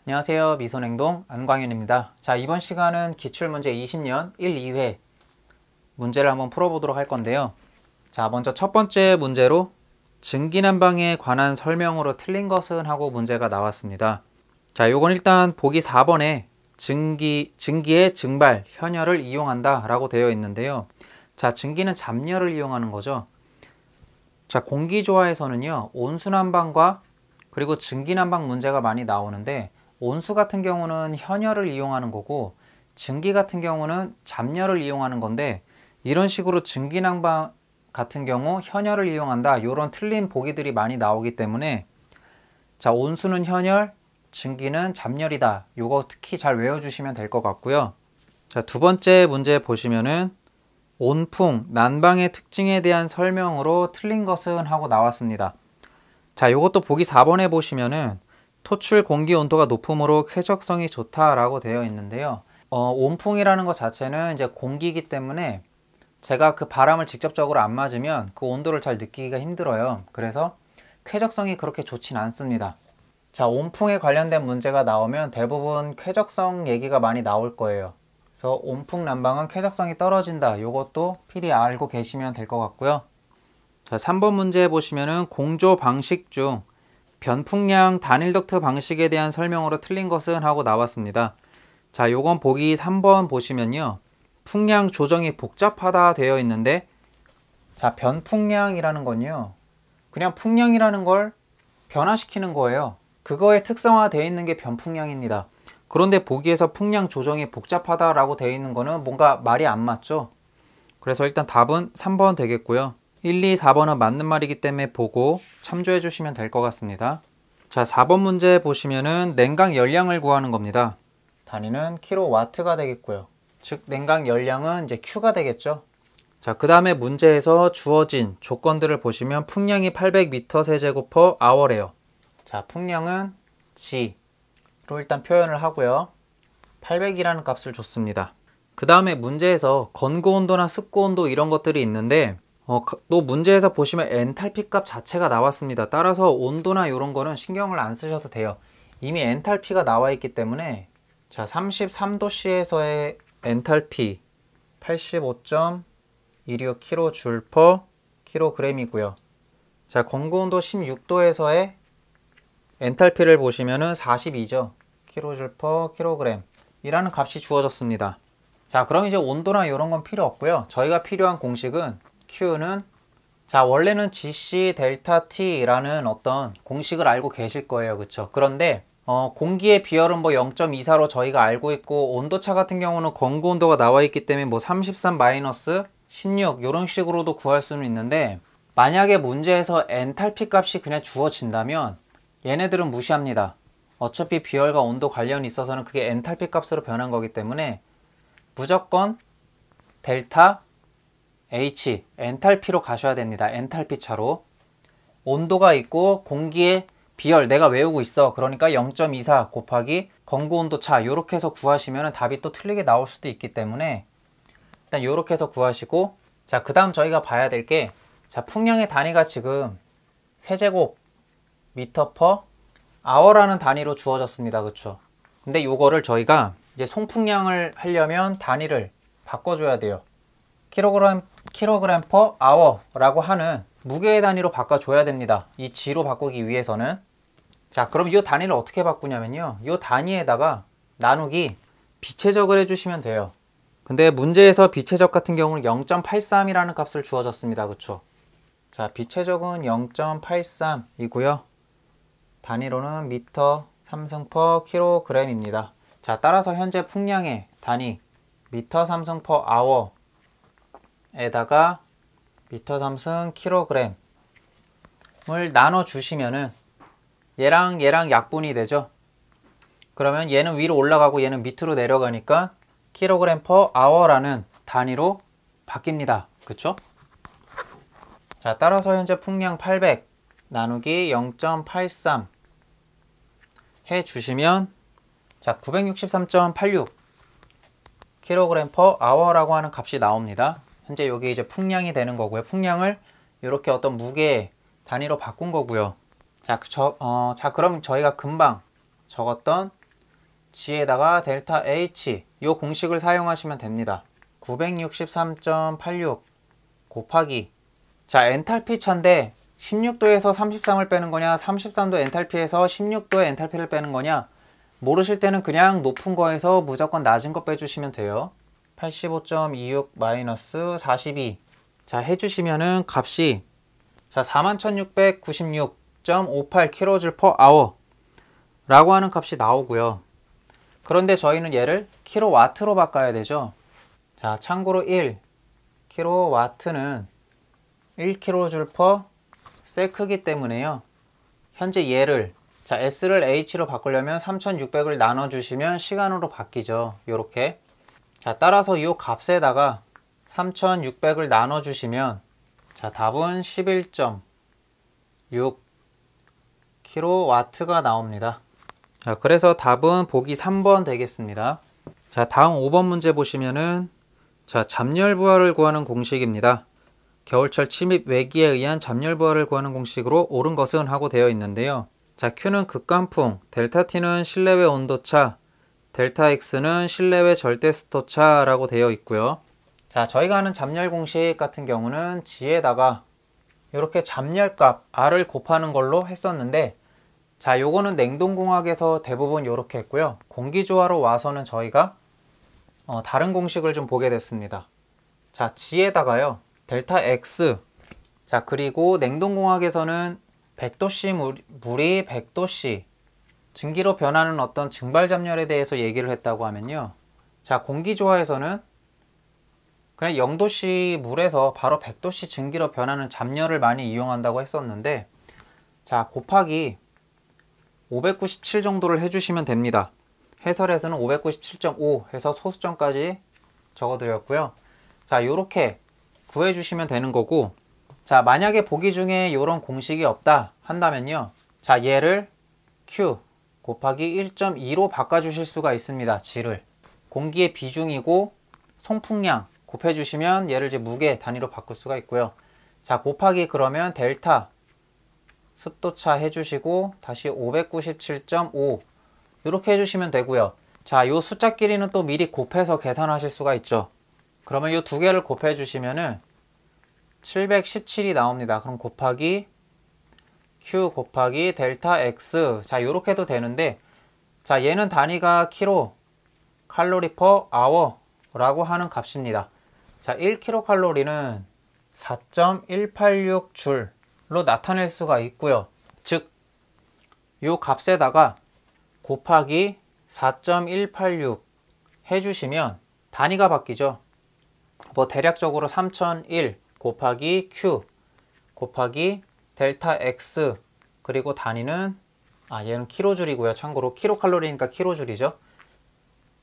안녕하세요. 미손행동 안광현입니다. 자, 이번 시간은 기출문제 20년 1, 2회 문제를 한번 풀어보도록 할 건데요. 자, 먼저 첫 번째 문제로 증기난방에 관한 설명으로 틀린 것은 하고 문제가 나왔습니다. 자, 요건 일단 보기 4번에 증기의 증발, 현열을 이용한다 라고 되어 있는데요. 자, 증기는 잡열을 이용하는 거죠. 자, 공기조화에서는요, 온수난방과 그리고 증기난방 문제가 많이 나오는데, 온수 같은 경우는 현열을 이용하는 거고, 증기 같은 경우는 잡열을 이용하는 건데, 이런 식으로 증기난방 같은 경우 현열을 이용한다, 이런 틀린 보기들이 많이 나오기 때문에, 자, 온수는 현열, 증기는 잡열이다. 요거 특히 잘 외워주시면 될 것 같고요. 자, 두 번째 문제 보시면은 온풍, 난방의 특징에 대한 설명으로 틀린 것은 하고 나왔습니다. 자, 요것도 보기 4번에 보시면은 토출 공기 온도가 높으므로 쾌적성이 좋다라고 되어 있는데요. 온풍이라는 것 자체는 이제 공기이기 때문에 제가 그 바람을 직접적으로 안 맞으면 그 온도를 잘 느끼기가 힘들어요. 그래서 쾌적성이 그렇게 좋진 않습니다. 자, 온풍에 관련된 문제가 나오면 대부분 쾌적성 얘기가 많이 나올 거예요. 그래서 온풍 난방은 쾌적성이 떨어진다. 요것도 필히 알고 계시면 될 것 같고요. 자, 3번 문제 보시면은 공조 방식 중 변풍량 단일 덕트 방식에 대한 설명으로 틀린 것은 하고 나왔습니다. 자, 요건 보기 3번 보시면요. 풍량 조정이 복잡하다 되어 있는데, 자, 변풍량이라는 건요, 그냥 풍량이라는 걸 변화시키는 거예요. 그거에 특성화 되어 있는 게 변풍량입니다. 그런데 보기에서 풍량 조정이 복잡하다라고 되어 있는 거는 뭔가 말이 안 맞죠? 그래서 일단 답은 3번 되겠고요. 1, 2, 4번은 맞는 말이기 때문에 보고 참조해 주시면 될 것 같습니다. 자, 4번 문제 보시면은 냉각 열량을 구하는 겁니다. 단위는 킬로와트가 되겠고요. 즉 냉각 열량은 이제 Q가 되겠죠. 자, 그 다음에 문제에서 주어진 조건들을 보시면 풍량이 800m/세제곱/h래요. 자, 풍량은 G로 일단 표현을 하고요. 800이라는 값을 줬습니다. 그 다음에 문제에서 건고온도나 습고온도 이런 것들이 있는데, 또 문제에서 보시면 엔탈피 값 자체가 나왔습니다. 따라서 온도나 이런 거는 신경을 안 쓰셔도 돼요. 이미 엔탈피가 나와 있기 때문에, 자, 33도씨에서의 엔탈피 85.26kJ/kg이고요. 자, 건고온도 16도에서의 엔탈피를 보시면은 42죠. kJ/kg 이라는 값이 주어졌습니다. 자, 그럼 이제 온도나 이런 건 필요 없고요. 저희가 필요한 공식은 Q는, 자, 원래는 GC 델타 T라는 어떤 공식을 알고 계실 거예요. 그쵸? 그런데 공기의 비열은 뭐 0.24로 저희가 알고 있고, 온도차 같은 경우는 건고 온도가 나와 있기 때문에 뭐 33 마이너스 16 이런 식으로도 구할 수는 있는데, 만약에 문제에서 엔탈피 값이 그냥 주어진다면 얘네들은 무시합니다. 어차피 비열과 온도 관련이 있어서는 그게 엔탈피 값으로 변한 거기 때문에 무조건 델타 H, 엔탈피로 가셔야 됩니다. 엔탈피 차로. 온도가 있고 공기의 비열 내가 외우고 있어. 그러니까 0.24 곱하기 건고온도 차, 요렇게 해서 구하시면 답이 또 틀리게 나올 수도 있기 때문에 일단 요렇게 해서 구하시고, 자, 그 다음 저희가 봐야 될 게, 자, 풍량의 단위가 지금 세제곱 미터 퍼 아워라는 단위로 주어졌습니다. 그쵸? 근데 요거를 저희가 이제 송풍량을 하려면 단위를 바꿔줘야 돼요. 킬로그램 퍼 아워라고 하는 무게의 단위로 바꿔줘야 됩니다. 이 G로 바꾸기 위해서는. 자, 그럼 이 단위를 어떻게 바꾸냐면요, 이 단위에다가 나누기 비체적을 해주시면 돼요. 근데 문제에서 비체적 같은 경우는 0.83이라는 값을 주어졌습니다. 그쵸? 자, 비체적은 0.83이고요. 단위로는 미터 3승 퍼 킬로그램입니다. 자, 따라서 현재 풍량의 단위 미터 3승 퍼 아워에다가 미터 3승 킬로그램을 나눠 주시면은 얘랑 얘랑 약분이 되죠. 그러면 얘는 위로 올라가고 얘는 밑으로 내려가니까 킬로그램 퍼 아워라는 단위로 바뀝니다. 그쵸? 자, 따라서 현재 풍량 800 나누기 0.83 해 주시면, 자, 963.86 kg per hour라고 하는 값이 나옵니다. 현재 여기 이제 풍량이 되는 거고요. 풍량을 이렇게 어떤 무게 단위로 바꾼 거고요. 자, 그럼 저희가 금방 적었던 G에다가 델타 H 요 공식을 사용하시면 됩니다. 963.86 곱하기 자 엔탈피 차인데 16도에서 33을 빼는 거냐 33도 엔탈피에서 16도의 엔탈피를 빼는 거냐 모르실 때는 그냥 높은 거에서 무조건 낮은 거 빼주시면 돼요. 85.26 마이너스 42 자 해주시면은 값이 자 41,696.58 kJ/h 라고 하는 값이 나오고요. 그런데 저희는 얘를 킬로와트로 바꿔야 되죠. 자 참고로 1 킬로와트는 1kJ/s이기 때문에요. 현재 얘를 자 S를 H로 바꾸려면 3600을 나눠주시면 시간으로 바뀌죠. 요렇게 자 따라서 이 값에다가 3600을 나눠주시면 자 답은 11.6 kW가 나옵니다. 자 그래서 답은 보기 3번 되겠습니다. 자 다음 5번 문제 보시면은 자 잠열 부하를 구하는 공식입니다. 겨울철 침입 외기에 의한 잠열 부하를 구하는 공식으로 옳은 것은 하고 되어 있는데요. 자 Q는 극간풍, 델타 T는 실내외 온도차, 델타 X는 실내외 절대 습도차 라고 되어 있고요. 자 저희가 하는 잠열 공식 같은 경우는 G에다가 이렇게 잠열값 R을 곱하는 걸로 했었는데 자 요거는 냉동공학에서 대부분 이렇게 했고요. 공기조화로 와서는 저희가 다른 공식을 좀 보게 됐습니다. 자 G에다가요 델타 X 자 그리고 냉동공학에서는 100도씨 물이 100도씨 증기로 변하는 어떤 증발잠열에 대해서 얘기를 했다고 하면요. 자 공기조화에서는 그냥 0도씨 물에서 바로 100도씨 증기로 변하는 잠열을 많이 이용한다고 했었는데 자 곱하기 597 정도를 해주시면 됩니다. 해설에서는 597.5 해서 소수점까지 적어드렸고요. 자 요렇게 구해주시면 되는 거고 자 만약에 보기 중에 이런 공식이 없다 한다면요. 자 얘를 Q 곱하기 1.2로 바꿔주실 수가 있습니다. G를 공기의 비중이고 송풍량 곱해주시면 얘를 이제 무게 단위로 바꿀 수가 있고요. 자 곱하기 그러면 델타 습도차 해주시고 다시 597.5 이렇게 해주시면 되고요. 자 요 숫자끼리는 또 미리 곱해서 계산하실 수가 있죠. 그러면 이 두 개를 곱해 주시면은 717이 나옵니다. 그럼 곱하기 Q 곱하기 델타 X 자 요렇게도 되는데 자 얘는 단위가 킬로 칼로리 퍼 아워 라고 하는 값입니다. 자 1kcal는 4.186줄로 나타낼 수가 있고요. 즉 요 값에다가 곱하기 4.186 해주시면 단위가 바뀌죠. 뭐 대략적으로 3001 곱하기 Q 곱하기 델타 X 그리고 단위는 얘는 킬로줄이고요. 참고로 킬로칼로리니까 킬로줄이죠.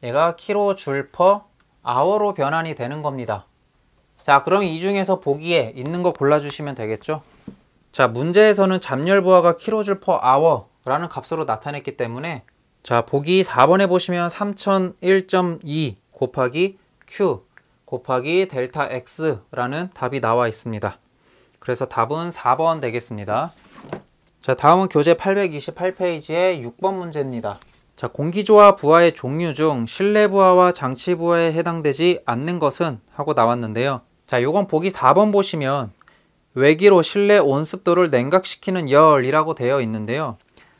얘가 킬로줄 퍼 아워로 변환이 되는 겁니다. 자 그럼 이 중에서 보기에 있는 거 골라주시면 되겠죠. 자 문제에서는 잠열 부하가 킬로줄 퍼 아워 라는 값으로 나타냈기 때문에 자 보기 4번에 보시면 3001.2 곱하기 Q 곱하기 델타 X 라는 답이 나와 있습니다. 그래서 답은 4번 되겠습니다. 자 다음은 교재 828페이지의 6번 문제입니다. 자 공기조화 부하의 종류 중 실내 부하와 장치 부하에 해당되지 않는 것은 하고 나왔는데요. 자 요건 보기 4번 보시면 외기로 실내 온습도를 냉각시키는 열이라고 되어 있는데요.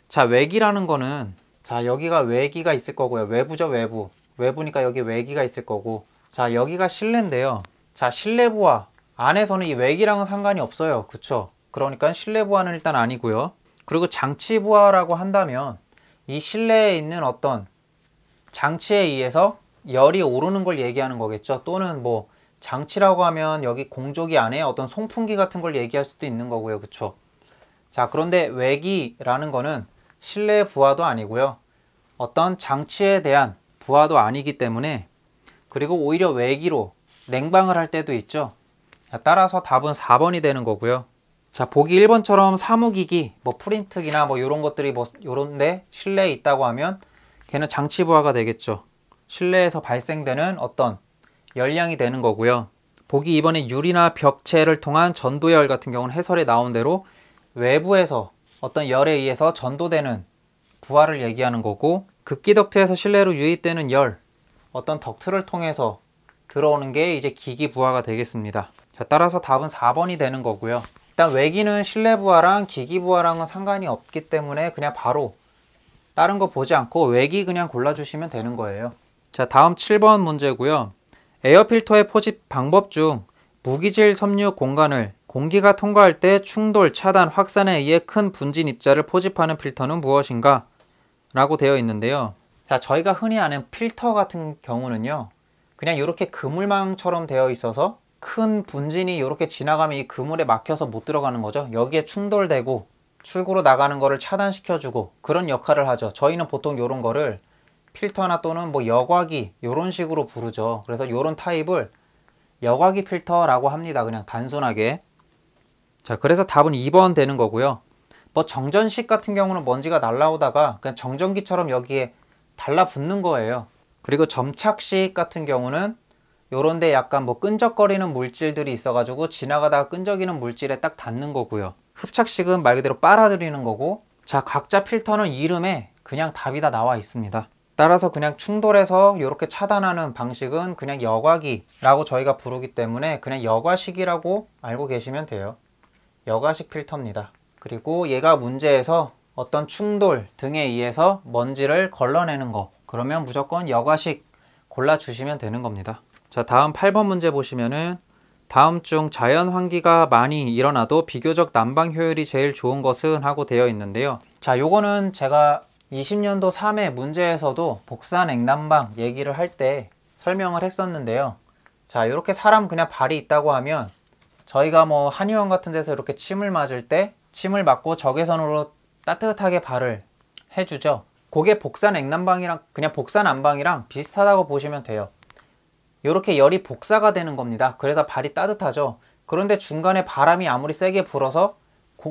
자 외기라는 거는 자 여기가 외기가 있을 거고요. 외부죠. 외부니까 여기 외기가 있을 거고 자 여기가 실내인데요. 자 실내 부하 안에서는 이 외기랑은 상관이 없어요. 그쵸? 그러니까 실내 부하는 일단 아니고요. 그리고 장치 부하라고 한다면 이 실내에 있는 어떤 장치에 의해서 열이 오르는 걸 얘기하는 거겠죠. 또는 뭐 장치라고 하면 여기 공조기 안에 어떤 송풍기 같은 걸 얘기할 수도 있는 거고요. 그쵸? 자 그런데 외기라는 거는 실내 부하도 아니고요. 어떤 장치에 대한 부하도 아니기 때문에 그리고 오히려 외기로 냉방을 할 때도 있죠. 자, 따라서 답은 4번이 되는 거고요. 자 보기 1번처럼 사무기기 뭐 프린트기나 뭐 이런 것들이 뭐 요런데 실내에 있다고 하면 걔는 장치 부하가 되겠죠. 실내에서 발생되는 어떤 열량이 되는 거고요. 보기 2번에 유리나 벽체를 통한 전도열 같은 경우는 해설에 나온 대로 외부에서 어떤 열에 의해서 전도되는 부하를 얘기하는 거고 급기 덕트에서 실내로 유입되는 열, 어떤 덕트를 통해서 들어오는 게 이제 기기 부하가 되겠습니다. 자, 따라서 답은 4번이 되는 거고요. 일단 외기는 실내 부하랑 기기 부하랑은 상관이 없기 때문에 그냥 바로 다른 거 보지 않고 외기 그냥 골라주시면 되는 거예요. 자, 다음 7번 문제고요. 에어필터의 포집 방법 중 무기질 섬유 공간을 공기가 통과할 때 충돌, 차단, 확산에 의해 큰 분진 입자를 포집하는 필터는 무엇인가? 라고 되어 있는데요. 자, 저희가 흔히 아는 필터 같은 경우는요, 그냥 이렇게 그물망처럼 되어 있어서 큰 분진이 이렇게 지나가면 이 그물에 막혀서 못 들어가는 거죠. 여기에 충돌되고 출구로 나가는 거를 차단시켜주고 그런 역할을 하죠. 저희는 보통 이런 거를 필터나 또는 뭐 여과기 이런 식으로 부르죠. 그래서 이런 타입을 여과기 필터라고 합니다. 그냥 단순하게. 자, 그래서 답은 2번 되는 거고요. 뭐 정전식 같은 경우는 먼지가 날라오다가 그냥 정전기처럼 여기에 달라붙는 거예요. 그리고 점착식 같은 경우는 요런데 약간 뭐 끈적거리는 물질들이 있어가지고 지나가다가 끈적이는 물질에 딱 닿는 거고요. 흡착식은 말 그대로 빨아들이는 거고, 자, 각자 필터는 이름에 그냥 답이 다 나와 있습니다. 따라서 그냥 충돌해서 이렇게 차단하는 방식은 그냥 여과기라고 저희가 부르기 때문에 그냥 여과식이라고 알고 계시면 돼요. 여과식 필터입니다. 그리고 얘가 문제에서 어떤 충돌 등에 의해서 먼지를 걸러내는 거, 그러면 무조건 여과식 골라주시면 되는 겁니다. 자, 다음 8번 문제 보시면은 다음 중 자연 환기가 많이 일어나도 비교적 난방 효율이 제일 좋은 것은 하고 되어 있는데요. 자, 요거는 제가 20년도 3회 문제에서도 복사 냉난방 얘기를 할 때 설명을 했었는데요. 자, 이렇게 사람 그냥 발이 있다고 하면 저희가 뭐 한의원 같은 데서 이렇게 침을 맞을 때 침을 맞고 적외선으로 따뜻하게 발을 해주죠. 그게 복사 냉난방이랑 그냥 복사 난방이랑 비슷하다고 보시면 돼요. 이렇게 열이 복사가 되는 겁니다. 그래서 발이 따뜻하죠. 그런데 중간에 바람이 아무리 세게 불어서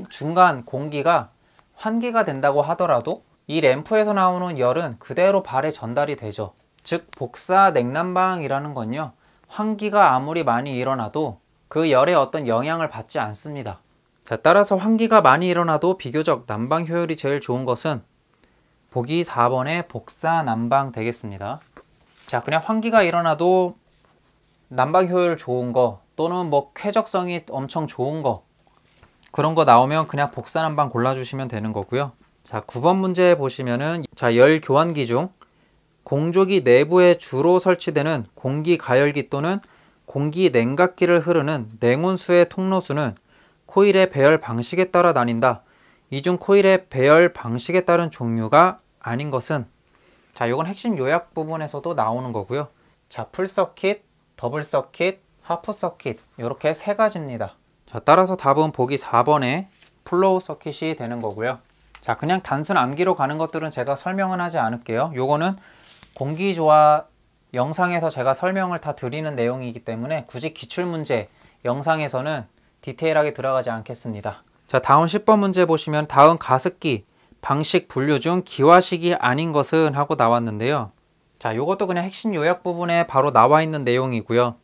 중간 공기가 환기가 된다고 하더라도 이 램프에서 나오는 열은 그대로 발에 전달이 되죠. 즉 복사 냉난방이라는 건요, 환기가 아무리 많이 일어나도 그 열에 어떤 영향을 받지 않습니다. 자, 따라서 환기가 많이 일어나도 비교적 난방 효율이 제일 좋은 것은 보기 4번의 복사 난방 되겠습니다. 자, 그냥 환기가 일어나도 난방 효율 좋은 거 또는 뭐 쾌적성이 엄청 좋은 거, 그런 거 나오면 그냥 복사 난방 골라주시면 되는 거고요. 자, 9번 문제 보시면은, 자, 열 교환기 중 공조기 내부에 주로 설치되는 공기 가열기 또는 공기 냉각기를 흐르는 냉온수의 통로수는 코일의 배열 방식에 따라 나뉜다. 이 중 코일의 배열 방식에 따른 종류가 아닌 것은? 자, 이건 핵심 요약 부분에서도 나오는 거고요. 자, 풀서킷, 더블 서킷, 하프 서킷, 이렇게 세 가지입니다. 자, 따라서 답은 보기 4번에 플로우 서킷이 되는 거고요. 자, 그냥 단순 암기로 가는 것들은 제가 설명은 하지 않을게요. 요거는 공기조화 영상에서 제가 설명을 다 드리는 내용이기 때문에 굳이 기출문제 영상에서는 디테일하게 들어가지 않겠습니다. 자, 다음 10번 문제 보시면 다음 가습기 방식 분류 중 기화식이 아닌 것은 하고 나왔는데요. 자, 요것도 그냥 핵심 요약 부분에 바로 나와 있는 내용이고요.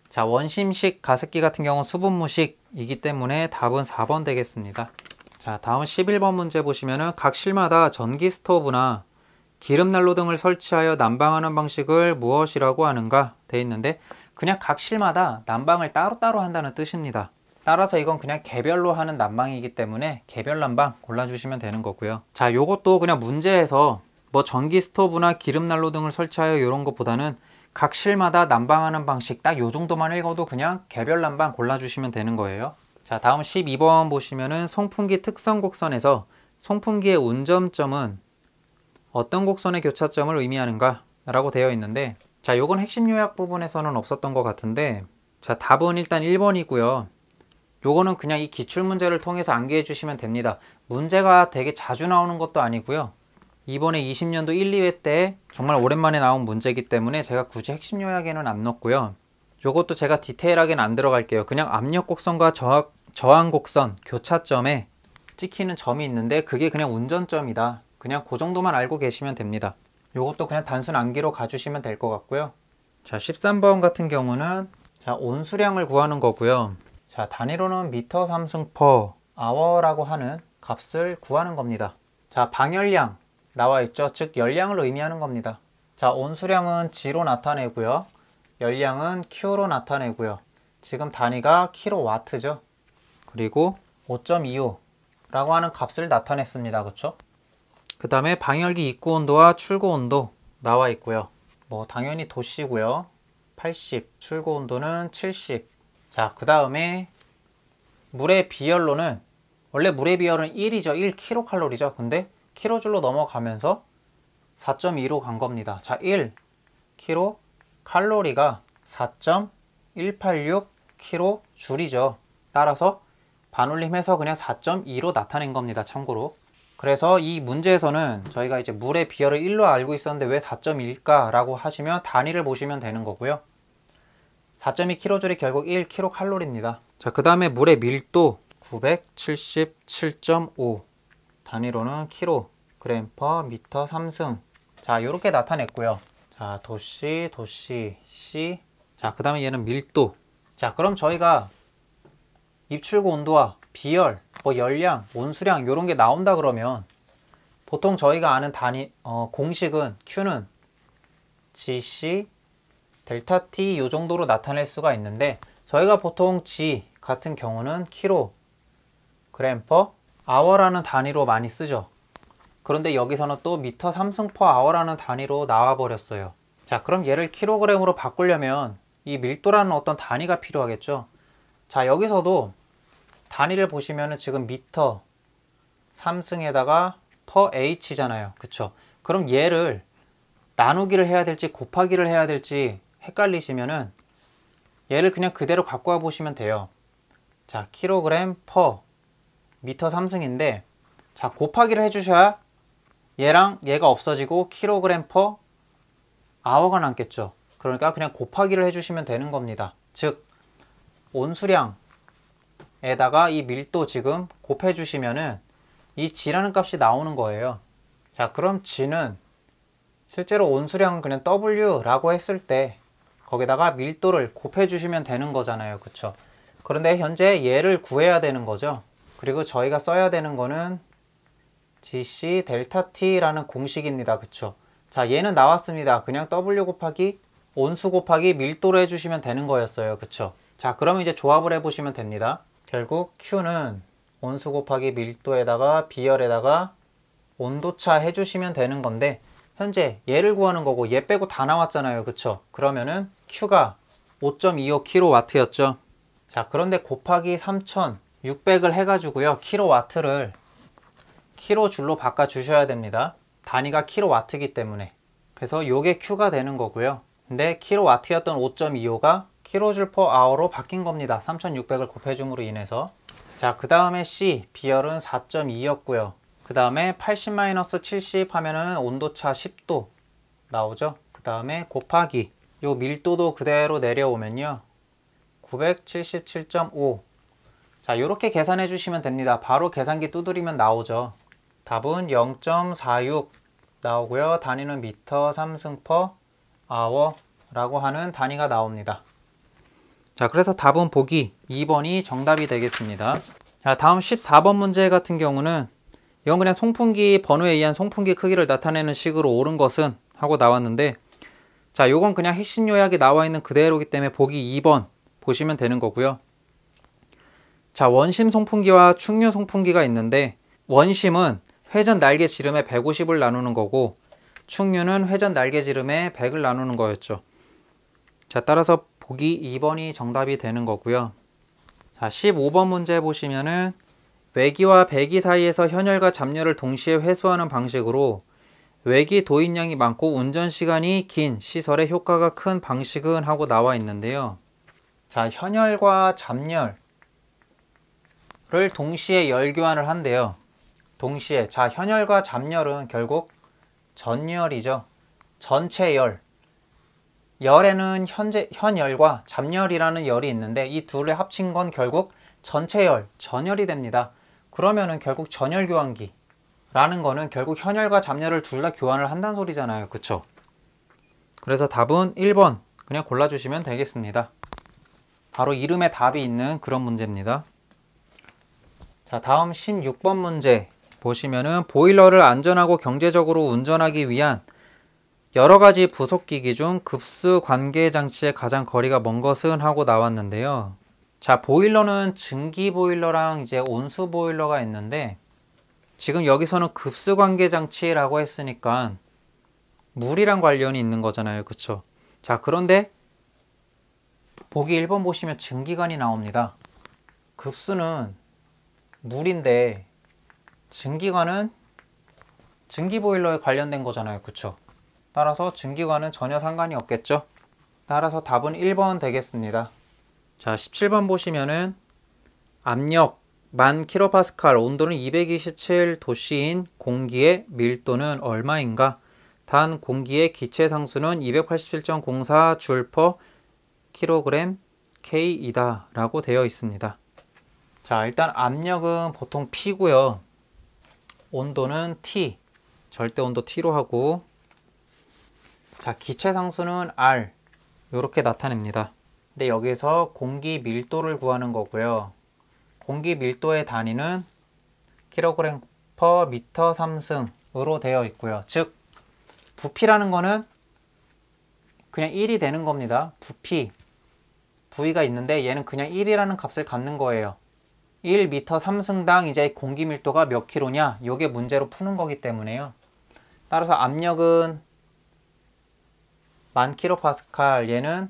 자, 원심식 가습기 같은 경우는 수분무식이기 때문에 답은 4번 되겠습니다. 자, 다음 11번 문제 보시면은 각 실마다 전기 스토브나 기름난로 등을 설치하여 난방하는 방식을 무엇이라고 하는가 돼 있는데, 그냥 각 실마다 난방을 따로따로 한다는 뜻입니다. 따라서 이건 그냥 개별로 하는 난방이기 때문에 개별 난방 골라주시면 되는 거고요. 자, 요것도 그냥 문제에서 뭐 전기 스토브나 기름난로 등을 설치하여 이런 것보다는 각 실마다 난방하는 방식 딱 요 정도만 읽어도 그냥 개별 난방 골라주시면 되는 거예요. 자, 다음 12번 보시면은 송풍기 특성 곡선에서 송풍기의 운점점은 어떤 곡선의 교차점을 의미하는가 라고 되어 있는데, 자, 요건 핵심 요약 부분에서는 없었던 것 같은데, 자, 답은 일단 1번이고요. 요거는 그냥 이 기출문제를 통해서 암기해 주시면 됩니다. 문제가 되게 자주 나오는 것도 아니고요. 이번에 20년도 1, 2회 때 정말 오랜만에 나온 문제이기 때문에 제가 굳이 핵심 요약에는 안 넣었고요. 요것도 제가 디테일하게는 안 들어갈게요. 그냥 압력 곡선과 저항 곡선 교차점에 찍히는 점이 있는데 그게 그냥 운전점이다. 그냥 그 정도만 알고 계시면 됩니다. 요것도 그냥 단순 암기로 가주시면 될 것 같고요. 자, 13번 같은 경우는 자, 온수량을 구하는 거고요. 자, 단위로는 미터 3승 퍼 아워라고 하는 값을 구하는 겁니다. 자, 방열량 나와 있죠. 즉 열량을 의미하는 겁니다. 자, 온수량은 G로 나타내고요. 열량은 Q로 나타내고요. 지금 단위가 킬로와트죠. 그리고 5.25라고 하는 값을 나타냈습니다. 그렇죠? 그 다음에 방열기 입구 온도와 출고 온도 나와 있고요. 뭐 당연히 도씨고요. 80, 출고 온도는 70. 자, 그 다음에 물의 비열로는 원래 물의 비열은 1이죠. 1kcal죠. 근데 킬로줄로 넘어가면서 4.2로 간 겁니다. 자, 1kcal가 4.186kJ이죠. 따라서 반올림해서 그냥 4.2로 나타낸 겁니다. 참고로. 그래서 이 문제에서는 저희가 이제 물의 비열을 1로 알고 있었는데 왜 4.2일까 라고 하시면 단위를 보시면 되는 거고요. 4.2kJ이 결국 1kcal입니다. 자, 그 다음에 물의 밀도 977.5 단위로는 kg per 미터 3승. 자, 요렇게 나타냈고요. 자, 도씨, C. 자, 그 다음에 얘는 밀도. 자, 그럼 저희가 입출구 온도와 비열, 뭐 열량, 온수량 요런 게 나온다 그러면 보통 저희가 아는 단위 공식은 Q는 Gc 델타 T 요 정도로 나타낼 수가 있는데 저희가 보통 G 같은 경우는 kg per hour라는 단위로 많이 쓰죠. 그런데 여기서는 또 미터 3승 per hour라는 단위로 나와 버렸어요. 자, 그럼 얘를 킬로그램으로 바꾸려면 이 밀도라는 어떤 단위가 필요하겠죠. 자, 여기서도 단위를 보시면은 지금 미터 3승에다가 per h잖아요. 그쵸? 그럼 얘를 나누기를 해야 될지 곱하기를 해야 될지 헷갈리시면은 얘를 그냥 그대로 갖고 와 보시면 돼요. 자, 킬로그램 per 미터 3승인데 자, 곱하기를 해주셔야 얘랑 얘가 없어지고 킬로그램 per hour가 남겠죠. 그러니까 그냥 곱하기를 해주시면 되는 겁니다. 즉 온수량에다가 이 밀도 지금 곱해 주시면은 이 G라는 값이 나오는 거예요. 자, 그럼 G는 실제로 온수량은 그냥 W라고 했을 때 거기다가 밀도를 곱해 주시면 되는 거잖아요. 그쵸? 그런데 현재 얘를 구해야 되는 거죠. 그리고 저희가 써야 되는 거는 Gc 델타 T라는 공식입니다. 그쵸? 자, 얘는 나왔습니다. 그냥 W 곱하기 온수 곱하기 밀도로 해주시면 되는 거였어요. 그쵸? 자, 그러면 이제 조합을 해보시면 됩니다. 결국 Q는 온수 곱하기 밀도에다가 비열에다가 온도차 해주시면 되는 건데 현재 얘를 구하는 거고 얘 빼고 다 나왔잖아요. 그쵸? 그러면은 Q가 5.25kW였죠. 자, 그런데 곱하기 3600을 해가지고요. 킬로와트를 킬로줄로 바꿔주셔야 됩니다. 단위가 킬로와트이기 때문에. 그래서 요게 Q가 되는 거고요. 근데 킬로와트였던 5.25가 킬로줄 per hour로 바뀐 겁니다. 3600을 곱해줌으로 인해서. 자, 그 다음에 C, 비열은 4.2였고요. 그 다음에 80-70 하면은 온도차 10도 나오죠. 그 다음에 곱하기 요 밀도도 그대로 내려오면요. 977.5. 자, 요렇게 계산해 주시면 됩니다. 바로 계산기 두드리면 나오죠. 답은 0.46 나오고요. 단위는 미터 3승 per hour 라고 하는 단위가 나옵니다. 자, 그래서 답은 보기 2번이 정답이 되겠습니다. 자, 다음 14번 문제 같은 경우는 이건 그냥 송풍기 번호에 의한 송풍기 크기를 나타내는 식으로 옳은 것은 하고 나왔는데 자, 요건 그냥 핵심 요약이 나와 있는 그대로이기 때문에 보기 2번 보시면 되는 거고요. 자, 원심 송풍기와 충류 송풍기가 있는데 원심은 회전 날개 지름에 150을 나누는 거고 충류는 회전 날개 지름에 100을 나누는 거였죠. 자, 따라서 보기 2번이 정답이 되는 거고요. 자, 15번 문제 보시면은 외기와 배기 사이에서 현열과 잡열을 동시에 회수하는 방식으로 외기 도입량이 많고 운전 시간이 긴 시설의 효과가 큰 방식은 하고 나와 있는데요. 자, 현열과 잡열을 동시에 열교환을 한대요. 동시에. 자, 현열과 잡열은 결국 전열이죠. 전체 열. 열에는 현열과 잡열이라는 열이 있는데 이 둘을 합친 건 결국 전체 열, 전열이 됩니다. 그러면은 결국 전열 교환기라는 거는 결국 현열과 잡열을 둘 다 교환을 한다는 소리잖아요. 그쵸? 그래서 답은 1번 그냥 골라주시면 되겠습니다. 바로 이름에 답이 있는 그런 문제입니다. 자, 다음 16번 문제 보시면은 보일러를 안전하고 경제적으로 운전하기 위한 여러 가지 부속기기 중 급수 관계 장치에 가장 거리가 먼 것은 하고 나왔는데요. 자, 보일러는 증기 보일러랑 이제 온수 보일러가 있는데 지금 여기서는 급수 관계 장치라고 했으니까 물이랑 관련이 있는 거잖아요. 그쵸? 자, 그런데 보기 1번 보시면 증기관이 나옵니다. 급수는 물인데 증기관은 증기보일러에 관련된 거잖아요. 그쵸? 따라서 증기관은 전혀 상관이 없겠죠? 따라서 답은 1번 되겠습니다. 자, 17번 보시면은 압력 1000kPa, 온도는 227도씨인 공기의 밀도는 얼마인가? 단 공기의 기체 상수는 287.04 J/kg K이다 라고 되어 있습니다. 자, 일단 압력은 보통 P고요. 온도는 T, 절대 온도 T로 하고, 자, 기체 상수는 R 이렇게 나타냅니다. 근데 여기서 공기 밀도를 구하는 거고요. 공기 밀도의 단위는 kg/m3으로 되어 있고요. 즉 부피라는 거는 그냥 1이 되는 겁니다. 부피, V가 있는데 얘는 그냥 1이라는 값을 갖는 거예요. 1m3승당 이제 공기 밀도가 몇 킬로냐? 요게 문제로 푸는 거기 때문에요. 따라서 압력은 1000kPa, 얘는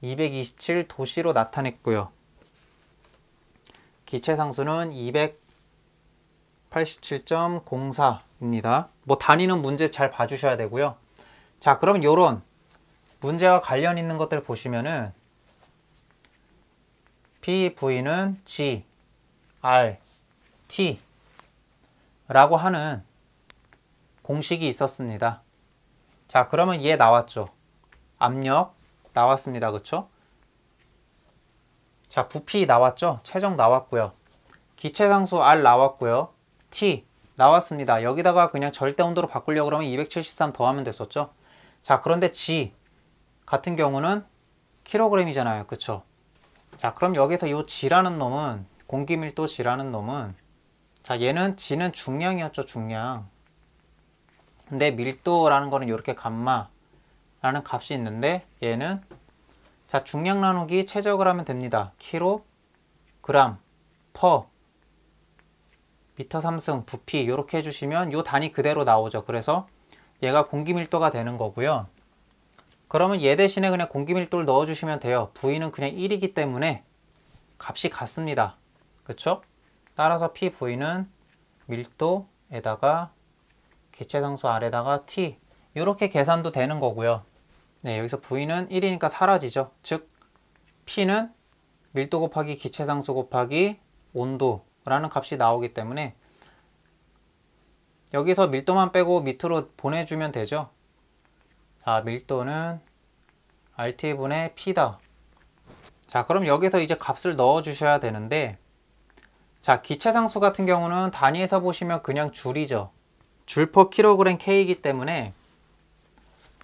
227도씨로 나타냈고요. 기체 상수는 287.04입니다. 뭐 단위는 문제 잘 봐주셔야 되고요. 자, 그럼 요런 문제와 관련 있는 것들 보시면은 PV는 G, R, T 라고 하는 공식이 있었습니다. 자, 그러면 얘 나왔죠. 압력 나왔습니다. 그쵸? 자, 부피 나왔죠? 체적 나왔고요. 기체상수 R 나왔고요. T 나왔습니다. 여기다가 그냥 절대 온도로 바꾸려고 그러면 273 더하면 됐었죠? 자, 그런데 G 같은 경우는 킬로그램이잖아요. 그쵸? 자, 그럼 여기서 이 G라는 놈은, 공기밀도 G라는 놈은, 자, 얘는 G는 중량이었죠. 중량. 근데 밀도라는 거는 이렇게 감마라는 값이 있는데 얘는, 자, 중량 나누기 최적을 하면 됩니다. 킬로그램 퍼 미터 3승 부피 이렇게 해주시면 요 단위 그대로 나오죠. 그래서 얘가 공기밀도가 되는 거고요. 그러면 얘 대신에 그냥 공기밀도를 넣어주시면 돼요. V는 그냥 1이기 때문에 값이 같습니다. 그쵸? 따라서 PV는 밀도에다가 기체상수 R에다가 T 이렇게 계산도 되는 거고요. 네, 여기서 V는 1이니까 사라지죠. 즉 P는 밀도 곱하기 기체상수 곱하기 온도라는 값이 나오기 때문에 여기서 밀도만 빼고 밑으로 보내주면 되죠. 자, 밀도는 RT분의 P다. 자, 그럼 여기서 이제 값을 넣어 주셔야 되는데, 자, 기체상수 같은 경우는 단위에서 보시면 그냥 줄이죠. 줄 퍼 킬로그램 K이기 때문에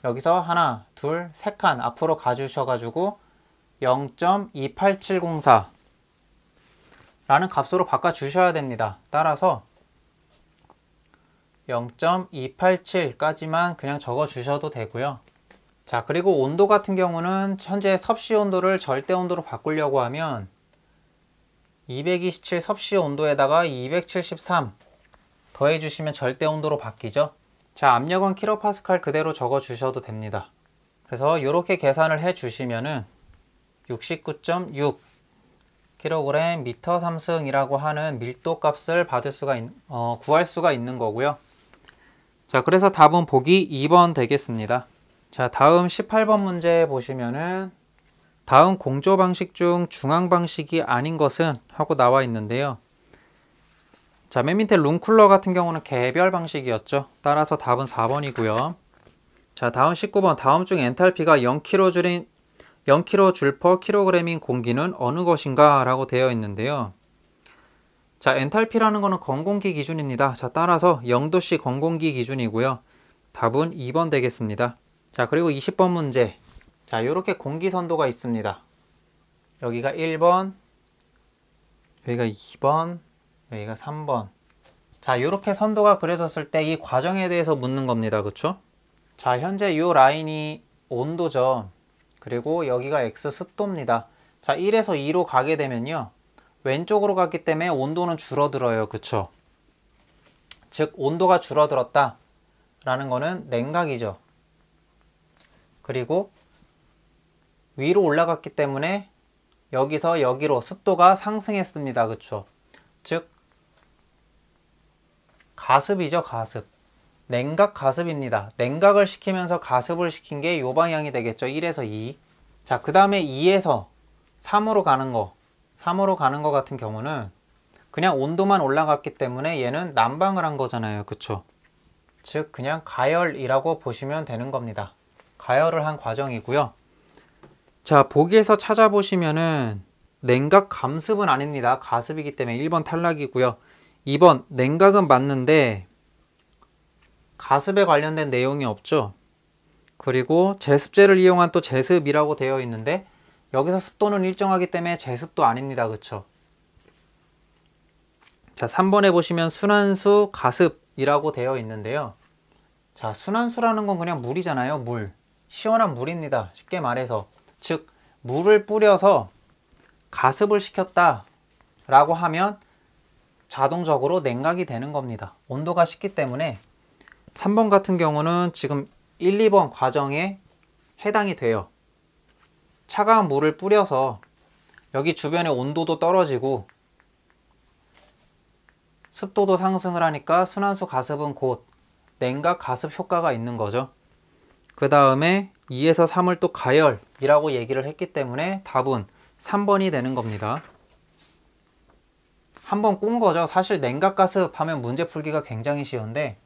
여기서 하나, 둘, 세 칸 앞으로 가주셔가지고 0.28704 라는 값으로 바꿔주셔야 됩니다. 따라서 0.287까지만 그냥 적어주셔도 되고요. 자, 그리고 온도 같은 경우는 현재 섭씨 온도를 절대 온도로 바꾸려고 하면 227 섭씨 온도에다가 273 더해주시면 절대 온도로 바뀌죠. 자, 압력은 킬로파스칼 그대로 적어주셔도 됩니다. 그래서 이렇게 계산을 해주시면은 69.6 kg 미터 3승이라고 하는 밀도 값을 구할 수가 있는 거고요. 자, 그래서 답은 보기 2번 되겠습니다. 자, 다음 18번 문제 보시면은 다음 공조 방식 중 중앙 방식이 아닌 것은 하고 나와 있는데요. 자, 맨 밑에 룸쿨러 같은 경우는 개별 방식이었죠. 따라서 답은 4번이고요. 자, 다음 19번 다음 중 엔탈피가 0kJ per kg인 공기는 어느 것인가 라고 되어 있는데요. 자, 엔탈피라는 거는 건공기 기준입니다. 자, 따라서 0도씨 건공기 기준이고요. 답은 2번 되겠습니다. 자, 그리고 20번 문제. 자, 이렇게 공기선도가 있습니다. 여기가 1번, 여기가 2번, 여기가 3번. 자, 이렇게 선도가 그려졌을 때 이 과정에 대해서 묻는 겁니다. 그쵸? 자, 현재 이 라인이 온도죠. 그리고 여기가 X 습도입니다. 자, 1에서 2로 가게 되면요, 왼쪽으로 갔기 때문에 온도는 줄어들어요. 그쵸? 즉 온도가 줄어들었다 라는 거는 냉각이죠. 그리고 위로 올라갔기 때문에 여기서 여기로 습도가 상승했습니다. 그쵸? 즉 가습이죠. 가습. 냉각 가습입니다. 냉각을 시키면서 가습을 시킨 게 요 방향이 되겠죠. 1에서 2. 자, 그 다음에 2에서 3으로 가는 거, 3으로 가는 거 같은 경우는 그냥 온도만 올라갔기 때문에 얘는 난방을 한 거잖아요. 그쵸? 즉 그냥 가열이라고 보시면 되는 겁니다. 가열을 한 과정이고요. 자, 보기에서 찾아보시면은 냉각 감습은 아닙니다. 가습이기 때문에 1번 탈락이고요. 2번 냉각은 맞는데 가습에 관련된 내용이 없죠. 그리고 제습제를 이용한 또 제습이라고 되어 있는데 여기서 습도는 일정하기 때문에 제습도 아닙니다. 그쵸? 자, 3번에 보시면 순환수 가습이라고 되어 있는데요. 자, 순환수라는 건 그냥 물이잖아요. 물. 시원한 물입니다. 쉽게 말해서. 즉 물을 뿌려서 가습을 시켰다 라고 하면 자동적으로 냉각이 되는 겁니다. 온도가 식기 때문에. 3번 같은 경우는 지금 1, 2번 과정에 해당이 돼요. 차가운 물을 뿌려서 여기 주변의 온도도 떨어지고 습도도 상승을 하니까 순환수 가습은 곧 냉각 가습 효과가 있는 거죠. 그 다음에 2에서 3을 또 가열이라고 얘기를 했기 때문에 답은 3번이 되는 겁니다. 한번 꼰 거죠. 사실 냉각 가습 하면 문제 풀기가 굉장히 쉬운데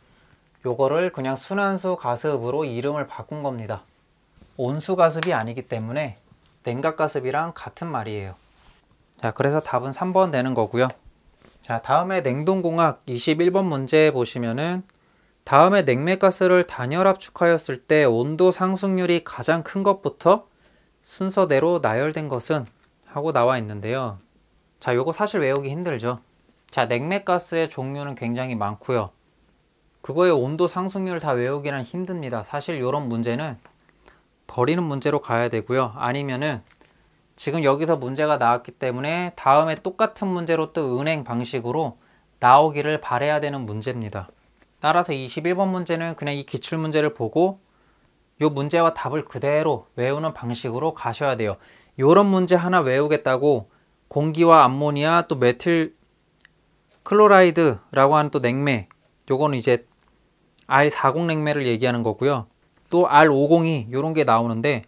요거를 그냥 순환수 가습으로 이름을 바꾼 겁니다. 온수 가습이 아니기 때문에 냉각 가습이랑 같은 말이에요. 자, 그래서 답은 3번 되는 거고요. 자, 다음에 냉동공학 21번 문제 보시면은 다음에 냉매가스를 단열 압축하였을 때 온도 상승률이 가장 큰 것부터 순서대로 나열된 것은 하고 나와 있는데요. 자, 요거 사실 외우기 힘들죠. 자, 냉매가스의 종류는 굉장히 많고요. 그거의 온도 상승률 다 외우기는 힘듭니다. 사실 요런 문제는 버리는 문제로 가야 되고요. 아니면은 지금 여기서 문제가 나왔기 때문에 다음에 똑같은 문제로 또 은행 방식으로 나오기를 바라야 되는 문제입니다. 따라서 21번 문제는 그냥 이 기출문제를 보고 요 문제와 답을 그대로 외우는 방식으로 가셔야 돼요. 요런 문제 하나 외우겠다고 공기와 암모니아 또 메틸 클로라이드라고 하는 또 냉매, 요거는 이제 R40 냉매를 얘기하는 거고요. 또 R502 요런 게 나오는데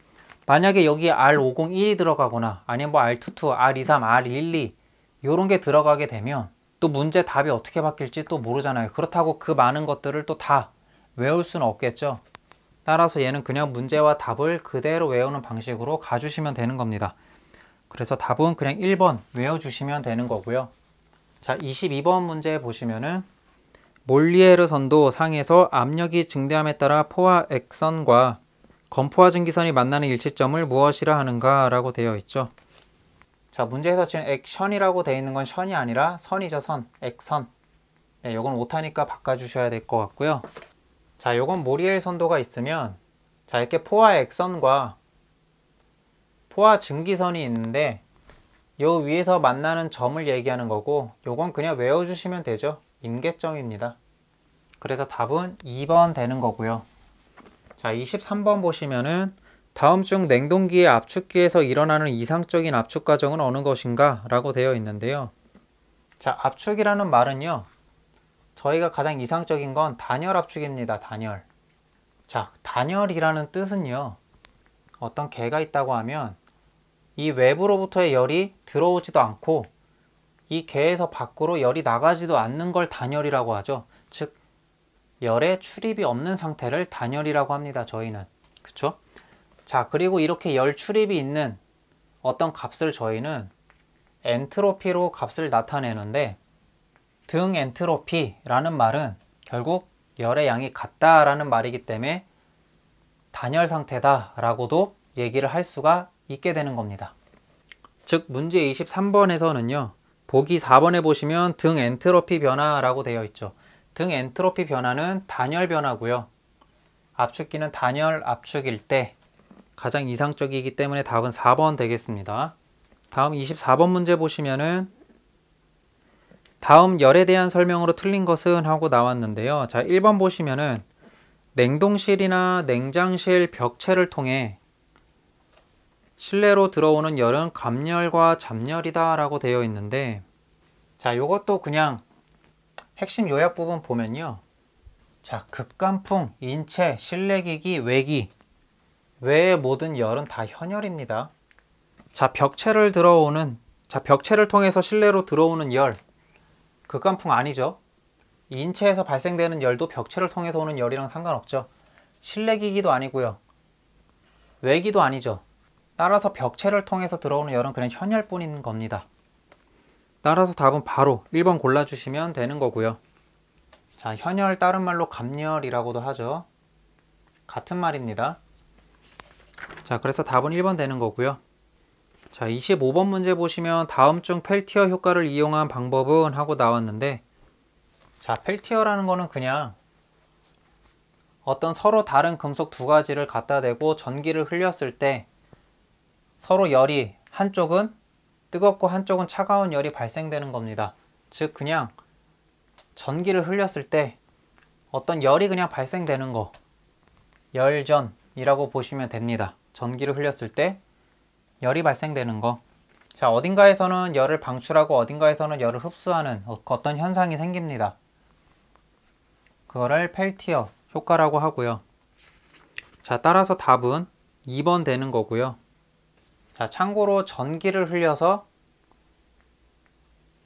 만약에 여기에 R501이 들어가거나 아니면 뭐 R22, R23, R12 요런 게 들어가게 되면 또 문제 답이 어떻게 바뀔지 또 모르잖아요. 그렇다고 그 많은 것들을 또 다 외울 수는 없겠죠. 따라서 얘는 그냥 문제와 답을 그대로 외우는 방식으로 가주시면 되는 겁니다. 그래서 답은 그냥 1번 외워주시면 되는 거고요. 자, 22번 문제 보시면은 몰리에르 선도 상에서 압력이 증대함에 따라 포화 액선과 건포화 증기선이 만나는 일치점을 무엇이라 하는가 라고 되어 있죠. 자, 문제에서 지금 액션이라고 되어 있는 건 션이 아니라 선이죠. 선, 액선. 네, 요건 오타니까 바꿔주셔야 될 것 같고요. 자, 요건 모리엘 선도가 있으면 자, 이렇게 포화 액선과 포화 증기선이 있는데 요 위에서 만나는 점을 얘기하는 거고 요건 그냥 외워주시면 되죠. 임계점입니다. 그래서 답은 2번 되는 거고요. 자, 23번 보시면은 다음 중 냉동기의 압축기에서 일어나는 이상적인 압축 과정은 어느 것인가 라고 되어 있는데요. 자, 압축이라는 말은요, 저희가 가장 이상적인 건 단열 압축입니다. 단열. 자, 단열이라는 뜻은요, 어떤 개가 있다고 하면 이 외부로부터의 열이 들어오지도 않고 이 개에서 밖으로 열이 나가지도 않는 걸 단열이라고 하죠. 즉 열의 출입이 없는 상태를 단열이라고 합니다. 저희는. 그쵸? 자, 그리고 이렇게 열 출입이 있는 어떤 값을 저희는 엔트로피로 값을 나타내는데 등 엔트로피라는 말은 결국 열의 양이 같다라는 말이기 때문에 단열 상태다 라고도 얘기를 할 수가 있게 되는 겁니다. 즉 문제 23번에서는요. 보기 4번에 보시면 등 엔트로피 변화라고 되어 있죠. 등 엔트로피 변화는 단열 변화고요. 압축기는 단열 압축일 때 가장 이상적이기 때문에 답은 4번 되겠습니다. 다음 24번 문제 보시면은 다음 열에 대한 설명으로 틀린 것은 하고 나왔는데요. 자, 1번 보시면은 냉동실이나 냉장실 벽체를 통해 실내로 들어오는 열은 감열과 잡열이다 라고 되어 있는데, 자, 요것도 그냥 핵심 요약 부분 보면요. 자, 극감풍, 인체, 실내기기, 외기, 외의 모든 열은 다 현열입니다. 자, 벽체를 통해서 실내로 들어오는 열, 극감풍 아니죠. 인체에서 발생되는 열도 벽체를 통해서 오는 열이랑 상관없죠. 실내기기도 아니고요. 외기도 아니죠. 따라서 벽체를 통해서 들어오는 열은 그냥 현열뿐인 겁니다. 따라서 답은 바로 1번 골라주시면 되는 거고요. 자, 현열 다른 말로 감열이라고도 하죠. 같은 말입니다. 자, 그래서 답은 1번 되는 거고요. 자, 25번 문제 보시면 다음 중 펠티어 효과를 이용한 방법은 하고 나왔는데, 자, 펠티어라는 거는 그냥 어떤 서로 다른 금속 두 가지를 갖다 대고 전기를 흘렸을 때 서로 열이, 한쪽은 뜨겁고 한쪽은 차가운 열이 발생되는 겁니다. 즉 그냥 전기를 흘렸을 때 어떤 열이 그냥 발생되는 거, 열전이라고 보시면 됩니다. 전기를 흘렸을 때 열이 발생되는 거. 자, 어딘가에서는 열을 방출하고 어딘가에서는 열을 흡수하는 어떤 현상이 생깁니다. 그거를 펠티어 효과라고 하고요. 자, 따라서 답은 2번 되는 거고요. 자, 참고로 전기를 흘려서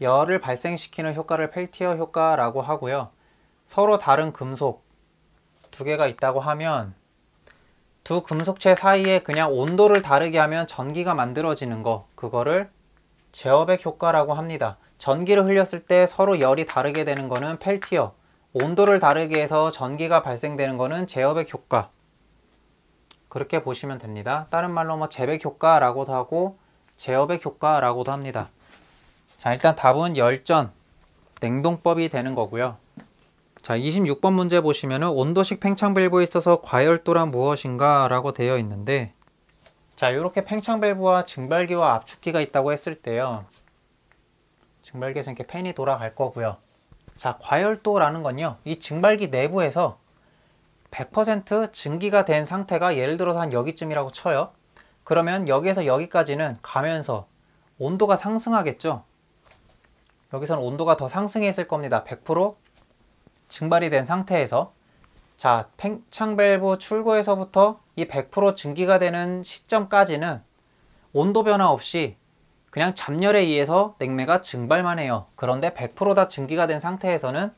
열을 발생시키는 효과를 펠티어 효과라고 하고요. 서로 다른 금속 두 개가 있다고 하면 두 금속체 사이에 그냥 온도를 다르게 하면 전기가 만들어지는 거, 그거를 제어백 효과라고 합니다. 전기를 흘렸을 때 서로 열이 다르게 되는 거는 펠티어, 온도를 다르게 해서 전기가 발생되는 거는 제어백 효과, 그렇게 보시면 됩니다. 다른 말로 뭐 제백 효과라고도 하고 제어백 효과라고도 합니다. 자, 일단 답은 열전, 냉동법이 되는 거고요. 자, 26번 문제 보시면은 온도식 팽창 밸브에 있어서 과열도란 무엇인가 라고 되어 있는데, 자, 이렇게 팽창 밸브와 증발기와 압축기가 있다고 했을 때요. 증발기에서 이렇게 팬이 돌아갈 거고요. 자, 과열도라는 건요. 이 증발기 내부에서 100% 증기가 된 상태가 예를 들어서 한 여기쯤이라고 쳐요. 그러면 여기에서 여기까지는 가면서 온도가 상승하겠죠. 여기서는 온도가 더 상승했을 겁니다. 100% 증발이 된 상태에서. 자, 팽창 밸브 출구에서부터 이 100% 증기가 되는 시점까지는 온도 변화 없이 그냥 잡열에 의해서 냉매가 증발만 해요. 그런데 100% 다 증기가 된 상태에서는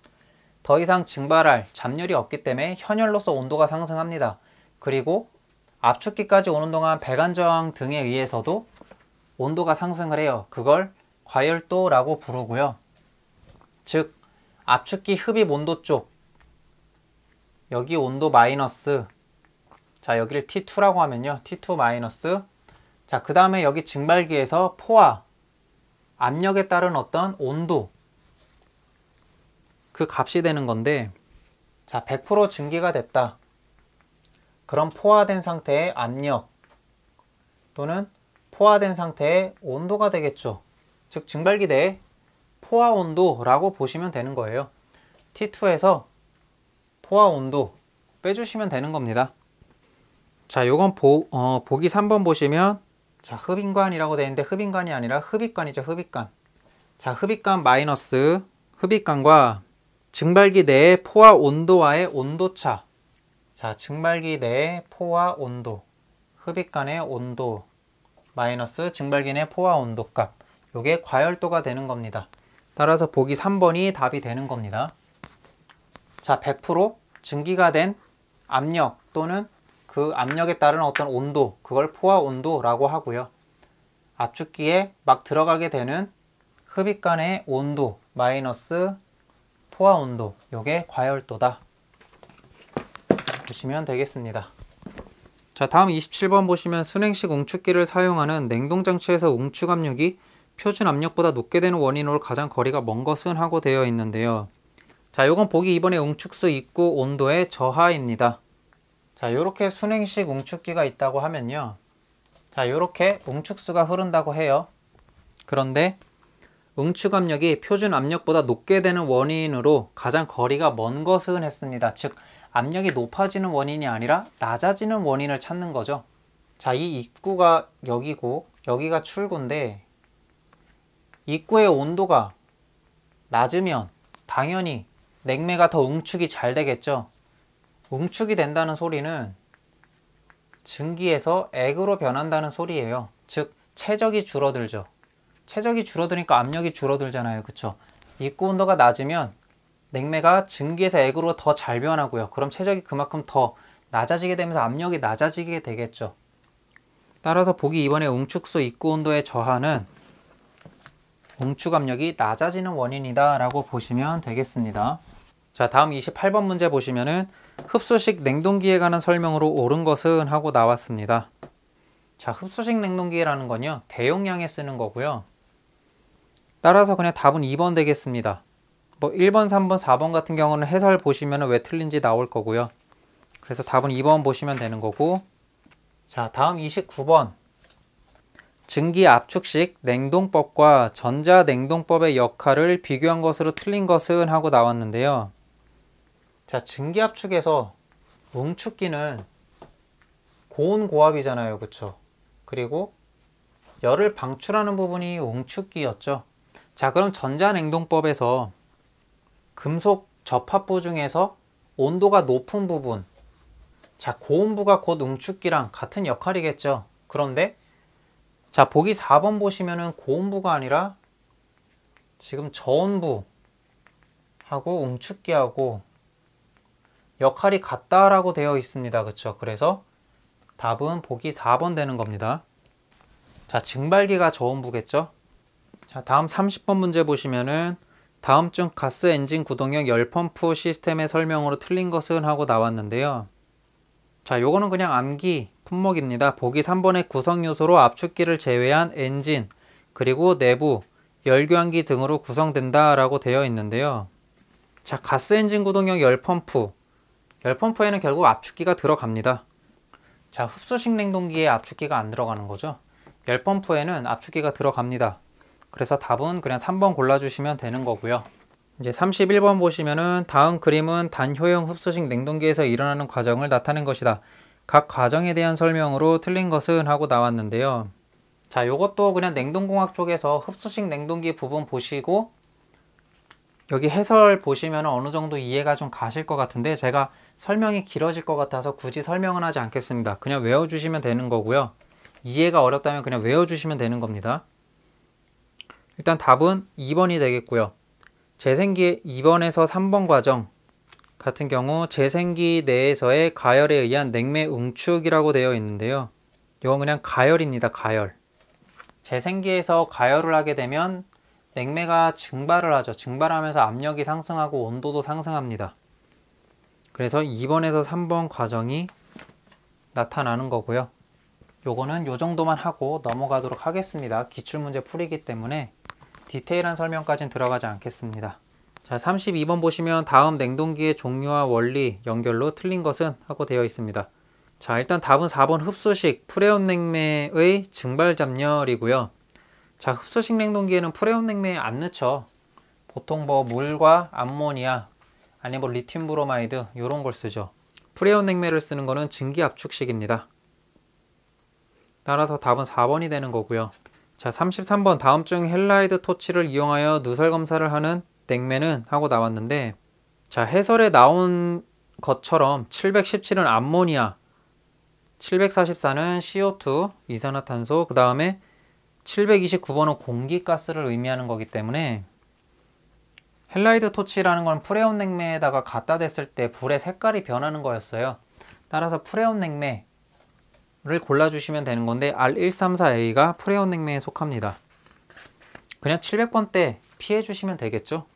더 이상 증발할 잡열이 없기 때문에 현열로서 온도가 상승합니다. 그리고 압축기까지 오는 동안 배관저항 등에 의해서도 온도가 상승을 해요. 그걸 과열도라고 부르고요. 즉 압축기 흡입 온도 쪽, 여기 온도 마이너스, 자, 여기를 T2라고 하면요, T2 마이너스. 자, 그 다음에 여기 증발기에서 포화, 압력에 따른 어떤 온도, 그 값이 되는 건데, 자, 100% 증기가 됐다. 그럼 포화된 상태의 압력 또는 포화된 상태의 온도가 되겠죠. 즉 증발기 내의 포화 온도라고 보시면 되는 거예요. T2에서 포화 온도 빼주시면 되는 겁니다. 자, 요건 보기 3번 보시면, 자, 흡인관이라고 되어 있는데 흡인관이 아니라 흡입관이죠. 흡입관. 자, 흡입관 마이너스 흡입관과 증발기 내의 포화 온도와의 온도차. 자, 증발기 내의 포화 온도, 흡입관의 온도 마이너스 증발기 내 포화 온도 값. 요게 과열도가 되는 겁니다. 따라서 보기 3번이 답이 되는 겁니다. 자, 100% 증기가 된 압력 또는 그 압력에 따른 어떤 온도, 그걸 포화 온도라고 하고요. 압축기에 막 들어가게 되는 흡입관의 온도 마이너스 포화 온도, 요게 과열도다 보시면 되겠습니다. 자, 다음 27번 보시면 순행식 응축기를 사용하는 냉동장치에서 응축압력이 표준 압력보다 높게 되는 원인으로 가장 거리가 먼 것은 하고 되어 있는데요. 자, 요건 보기 2번의 응축수 입구 온도의 저하입니다. 자, 요렇게 순행식 응축기가 있다고 하면요. 자, 요렇게 응축수가 흐른다고 해요. 그런데 응축 압력이 표준 압력보다 높게 되는 원인으로 가장 거리가 먼 것은 했습니다. 즉, 압력이 높아지는 원인이 아니라 낮아지는 원인을 찾는 거죠. 자, 이 입구가 여기고 여기가 출구인데 입구의 온도가 낮으면 당연히 냉매가 더 응축이 잘 되겠죠. 응축이 된다는 소리는 증기에서 액으로 변한다는 소리예요. 즉, 최적이 줄어들죠. 최적이 줄어드니까 압력이 줄어들잖아요. 그쵸? 입구 온도가 낮으면 냉매가 증기에서 액으로 더 잘 변하고요. 그럼 최적이 그만큼 더 낮아지게 되면서 압력이 낮아지게 되겠죠. 따라서 보기 2번의 응축수 입구 온도의 저하는 응축 압력이 낮아지는 원인이다 라고 보시면 되겠습니다. 자, 다음 28번 문제 보시면은 흡수식 냉동기에 관한 설명으로 옳은 것은 하고 나왔습니다. 자, 흡수식 냉동기라는 건요, 대용량에 쓰는 거고요. 따라서 그냥 답은 2번 되겠습니다. 뭐 1번, 3번, 4번 같은 경우는 해설 보시면 왜 틀린지 나올 거고요. 그래서 답은 2번 보시면 되는 거고. 자, 다음 29번. 증기 압축식 냉동법과 전자냉동법의 역할을 비교한 것으로 틀린 것은 하고 나왔는데요. 자, 증기 압축에서 응축기는 고온고압이잖아요. 그쵸? 그리고 열을 방출하는 부분이 응축기였죠. 자, 그럼 전자냉동법에서 금속 접합부 중에서 온도가 높은 부분, 자, 고온부가 곧 응축기랑 같은 역할이겠죠. 그런데 자, 보기 4번 보시면은 고온부가 아니라 지금 저온부하고 응축기하고 역할이 같다라고 되어 있습니다. 그쵸? 그래서 답은 보기 4번 되는 겁니다. 자, 증발기가 저온부겠죠? 자, 다음 30번 문제 보시면은 다음 중 가스 엔진 구동형 열펌프 시스템의 설명으로 틀린 것은 하고 나왔는데요. 자, 요거는 그냥 암기 품목입니다. 보기 3번의 구성 요소로 압축기를 제외한 엔진, 그리고 내부, 열교환기 등으로 구성된다 라고 되어 있는데요. 자, 가스 엔진 구동형 열펌프. 열펌프에는 결국 압축기가 들어갑니다. 자, 흡수식 냉동기에 압축기가 안 들어가는 거죠. 열펌프에는 압축기가 들어갑니다. 그래서 답은 그냥 3번 골라주시면 되는 거고요. 이제 31번 보시면은 다음 그림은 단효용 흡수식 냉동기에서 일어나는 과정을 나타낸 것이다. 각 과정에 대한 설명으로 틀린 것은 하고 나왔는데요. 자, 요것도 그냥 냉동공학 쪽에서 흡수식 냉동기 부분 보시고 여기 해설 보시면 어느 정도 이해가 좀 가실 것 같은데 제가 설명이 길어질 것 같아서 굳이 설명은 하지 않겠습니다. 그냥 외워주시면 되는 거고요. 이해가 어렵다면 그냥 외워주시면 되는 겁니다. 일단 답은 2번이 되겠고요. 재생기 2번에서 3번 과정 같은 경우 재생기 내에서의 가열에 의한 냉매 응축이라고 되어 있는데요. 이건 그냥 가열입니다. 가열. 재생기에서 가열을 하게 되면 냉매가 증발을 하죠. 증발하면서 압력이 상승하고 온도도 상승합니다. 그래서 2번에서 3번 과정이 나타나는 거고요. 요거는 요 정도만 하고 넘어가도록 하겠습니다. 기출문제 풀이기 때문에 디테일한 설명까지는 들어가지 않겠습니다. 자, 32번 보시면 다음 냉동기의 종류와 원리 연결로 틀린 것은 하고 되어 있습니다. 자, 일단 답은 4번 흡수식 프레온 냉매의 증발 잡열이고요. 자, 흡수식 냉동기에는 프레온 냉매 안 넣죠. 보통 뭐 물과 암모니아 아니면 뭐 리튬 브로마이드 이런 걸 쓰죠. 프레온 냉매를 쓰는 거는 증기 압축식입니다. 따라서 답은 4번이 되는 거고요. 자, 33번 다음 중 헬라이드 토치를 이용하여 누설 검사를 하는 냉매는 하고 나왔는데 자, 해설에 나온 것처럼 717은 암모니아, 744는 CO2 이산화탄소, 그 다음에 729번은 공기가스를 의미하는 거기 때문에 헬라이드 토치라는 건 프레온 냉매에다가 갖다 댔을 때 불의 색깔이 변하는 거였어요. 따라서 프레온 냉매를 골라주시면 되는 건데 R134A가 프레온 냉매에 속합니다. 그냥 700번대 피해주시면 되겠죠.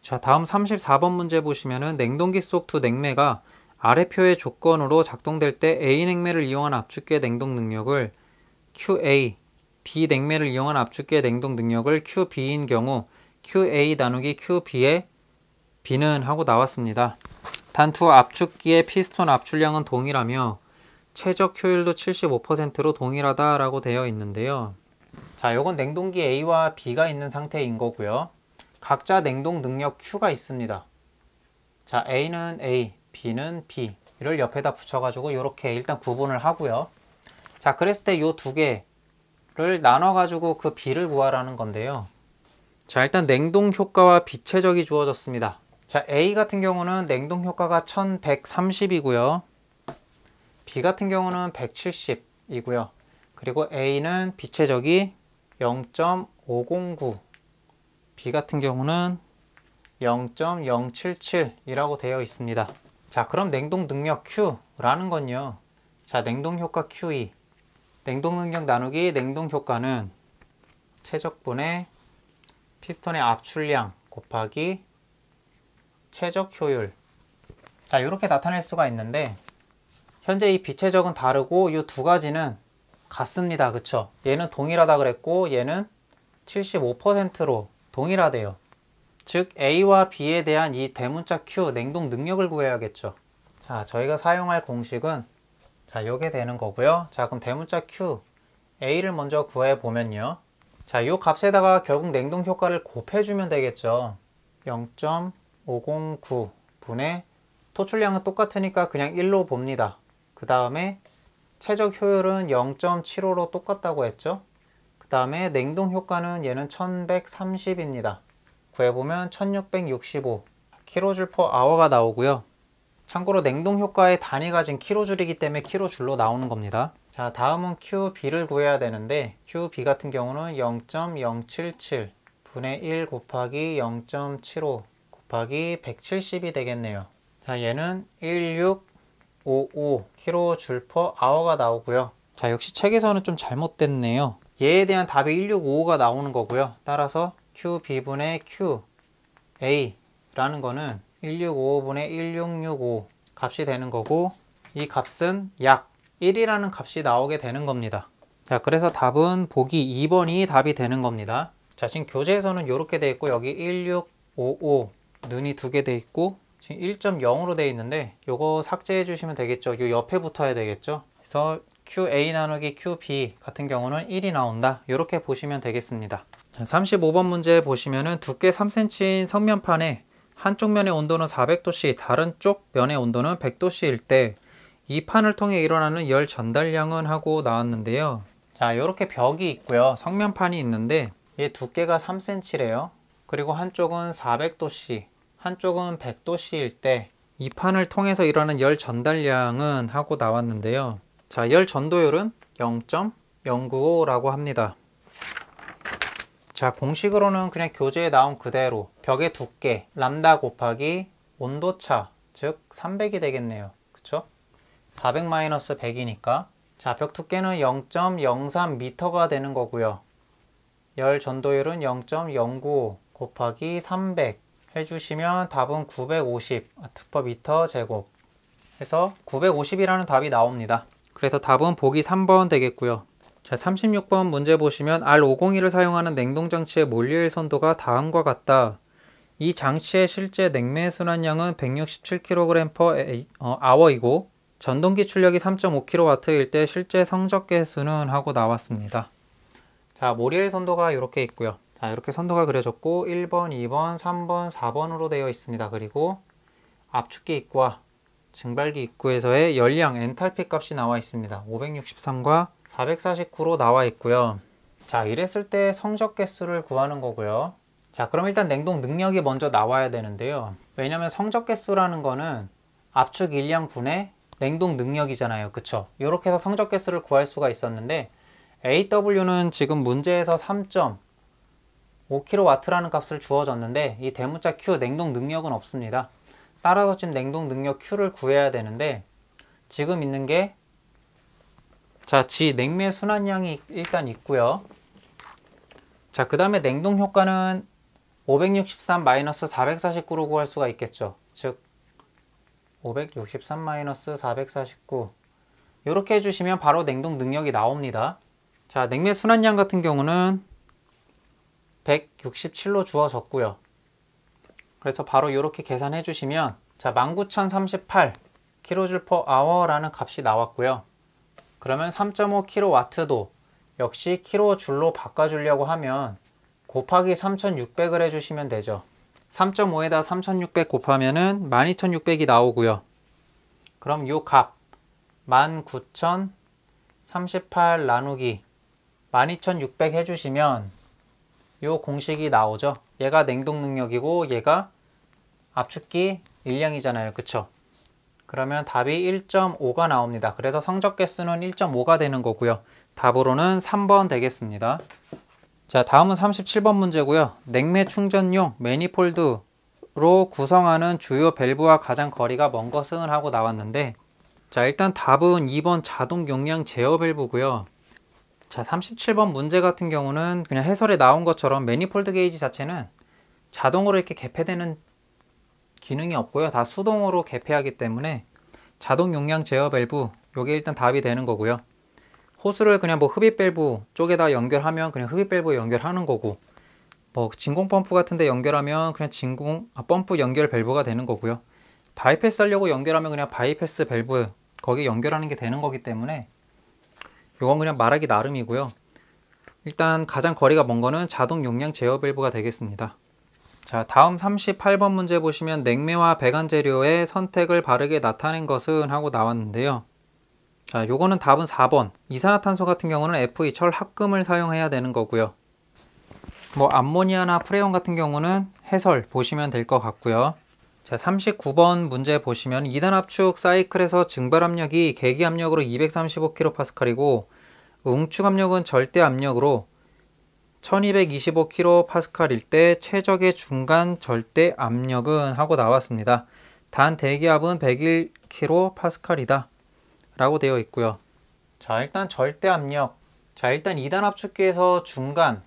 자, 다음 34번 문제 보시면은 냉동기 속 두 냉매가 아래 표의 조건으로 작동될 때 A 냉매를 이용한 압축기의 냉동 능력을 QA, 비냉매를 이용한 압축기의 냉동 능력을 QB인 경우 QA 나누기 QB의 B는 하고 나왔습니다. 단 두 압축기의 피스톤 압출량은 동일하며 최적 효율도 75%로 동일하다라고 되어 있는데요. 자, 요건 냉동기 A와 B가 있는 상태인 거고요. 각자 냉동 능력 Q가 있습니다. 자, A는 A, B는 B 를 옆에다 붙여가지고 이렇게 일단 구분을 하고요. 자, 그랬을 때 요 두 개를 나눠가지고 그 B를 구하라는 건데요. 자, 일단 냉동 효과와 비최적이 주어졌습니다. 자, A 같은 경우는 냉동 효과가 1130이고요. B 같은 경우는 170이고요. 그리고 A는 비최적이 0.509, B 같은 경우는 0.077이라고 되어 있습니다. 자, 그럼 냉동 능력 Q라는 건요. 자, 냉동 효과 QE, 냉동 능력 나누기 냉동 효과는 최적분의 피스톤의 압출량 곱하기 최적 효율. 자, 이렇게 나타낼 수가 있는데 현재 이 비최적은 다르고 이 두 가지는 같습니다. 그쵸? 얘는 동일하다 그랬고 얘는 75%로 동일하대요. 즉 A와 B에 대한 이 대문자 Q 냉동 능력을 구해야겠죠. 자, 저희가 사용할 공식은 자, 요게 되는 거고요. 자, 그럼 대문자 Q A를 먼저 구해 보면요. 자, 요 값에다가 결국 냉동 효과를 곱해주면 되겠죠. 0.509 분의 토출량은 똑같으니까 그냥 1로 봅니다. 그 다음에 최적 효율은 0.75로 똑같다고 했죠. 그 다음에 냉동 효과는 얘는 1130입니다. 구해보면 1665 kJ/H가 나오고요. 참고로 냉동 효과의 단위가 지금 kJ이기 때문에 kJ로 나오는 겁니다. 자, 다음은 QB를 구해야 되는데 QB 같은 경우는 0.077 분의 1 곱하기 0.75 곱하기 170이 되겠네요. 자, 얘는 1655 kJ/H가 나오고요. 자, 역시 책에서는 좀 잘못됐네요. 얘에 대한 답이 1655가 나오는 거고요. 따라서 QB분의 QA라는 거는 1655분의 1665 값이 되는 거고 이 값은 약 1이라는 값이 나오게 되는 겁니다. 자, 그래서 답은 보기 2번이 답이 되는 겁니다. 자, 지금 교재에서는 이렇게 돼 있고 여기 1655 눈이 두 개 돼 있고 지금 1.0으로 돼 있는데 요거 삭제해 주시면 되겠죠. 요 옆에 붙어야 되겠죠. 그래서 QA 나누기 QB 같은 경우는 1이 나온다. 이렇게 보시면 되겠습니다. 자, 35번 문제 보시면은 두께 3cm인 성면판에 한쪽 면의 온도는 400도씨, 다른 쪽 면의 온도는 100도씨일 때 이 판을 통해 일어나는 열 전달량은 하고 나왔는데요. 자, 이렇게 벽이 있고요. 성면판이 있는데 얘 두께가 3cm래요. 그리고 한쪽은 400도씨, 한쪽은 100도씨일 때 이 판을 통해서 일어나는 열 전달량은 하고 나왔는데요. 자, 열 전도율은 0.095라고 합니다. 자, 공식으로는 그냥 교재에 나온 그대로 벽의 두께 람다 곱하기 온도차, 즉 300이 되겠네요. 그쵸? 400-100이니까 자, 벽 두께는 0.03m가 되는 거고요. 열 전도율은 0.095 곱하기 300 해주시면 답은 950 Wm 제곱 해서 950이라는 답이 나옵니다. 그래서 답은 보기 3번 되겠고요. 자, 36번 문제 보시면 R501을 사용하는 냉동장치의 몰리엘 선도가 다음과 같다. 이 장치의 실제 냉매 순환량은 167kg/h이고 전동기 출력이 3.5kW일 때 실제 성적 개수는 하고 나왔습니다. 자, 몰리엘 선도가 이렇게 있고요. 자, 이렇게 선도가 그려졌고 1번, 2번, 3번, 4번으로 되어 있습니다. 그리고 압축기 입구와 증발기 입구에서의 열량 엔탈피 값이 나와 있습니다. 563과 449로 나와 있고요. 자, 이랬을 때 성적 개수를 구하는 거고요. 자, 그럼 일단 냉동 능력이 먼저 나와야 되는데요. 왜냐면 성적 개수라는 거는 압축 일량 분의 냉동 능력이잖아요. 그쵸? 이렇게 해서 성적 개수를 구할 수가 있었는데 AW는 지금 문제에서 3.5kW라는 값을 주어졌는데 이 대문자 Q 냉동 능력은 없습니다. 따라서 지금 냉동 능력 Q를 구해야 되는데 지금 있는 게 자, G 냉매 순환량이 일단 있고요. 자, 그 다음에 냉동 효과는 563-449로 구할 수가 있겠죠. 즉 563-449 이렇게 해주시면 바로 냉동 능력이 나옵니다. 자, 냉매 순환량 같은 경우는 167로 주어졌고요. 그래서 바로 이렇게 계산해 주시면 자, 19,038 kJ/h라는 값이 나왔고요. 그러면 3.5kW도 역시 kJ로 바꿔주려고 하면 곱하기 3,600을 해주시면 되죠. 3.5에다 3,600 곱하면은 12,600이 나오고요. 그럼 요 값 19,038 나누기 12,600 해주시면 요 공식이 나오죠. 얘가 냉동 능력이고 얘가 압축기 일량이잖아요. 그쵸? 그러면 답이 1.5가 나옵니다. 그래서 성적 개수는 1.5가 되는 거고요. 답으로는 3번 되겠습니다. 자, 다음은 37번 문제고요. 냉매 충전용 매니폴드로 구성하는 주요 밸브와 가장 거리가 먼 것은 하고 나왔는데, 자, 일단 답은 2번 자동 용량 제어 밸브고요. 자, 37번 문제 같은 경우는 그냥 해설에 나온 것처럼 매니폴드 게이지 자체는 자동으로 이렇게 개폐되는 기능이 없고요. 다 수동으로 개폐하기 때문에 자동 용량 제어 밸브, 요게 일단 답이 되는 거고요. 호스를 그냥 뭐 흡입 밸브 쪽에다 연결하면 그냥 흡입 밸브에 연결하는 거고, 뭐 진공 펌프 같은 데 연결하면 그냥 펌프 연결 밸브가 되는 거고요. 바이패스 하려고 연결하면 그냥 바이패스 밸브 거기 연결하는 게 되는 거기 때문에 이건 그냥 말하기 나름이고요. 일단 가장 거리가 먼 거는 자동 용량 제어 밸브가 되겠습니다. 자, 다음 38번 문제 보시면 냉매와 배관 재료의 선택을 바르게 나타낸 것은 하고 나왔는데요. 자, 요거는 답은 4번. 이산화탄소 같은 경우는 Fe 철 합금을 사용해야 되는 거고요. 뭐 암모니아나 프레온 같은 경우는 해설 보시면 될 것 같고요. 자, 39번 문제 보시면 2단 압축 사이클에서 증발 압력이 계기 압력으로 235kPa이고 응축 압력은 절대 압력으로 1225kPa일 때 최적의 중간 절대 압력은 하고 나왔습니다. 단 대기압은 101kPa이다 라고 되어 있고요. 자, 일단 절대 압력. 자, 일단 2단 압축기에서 중간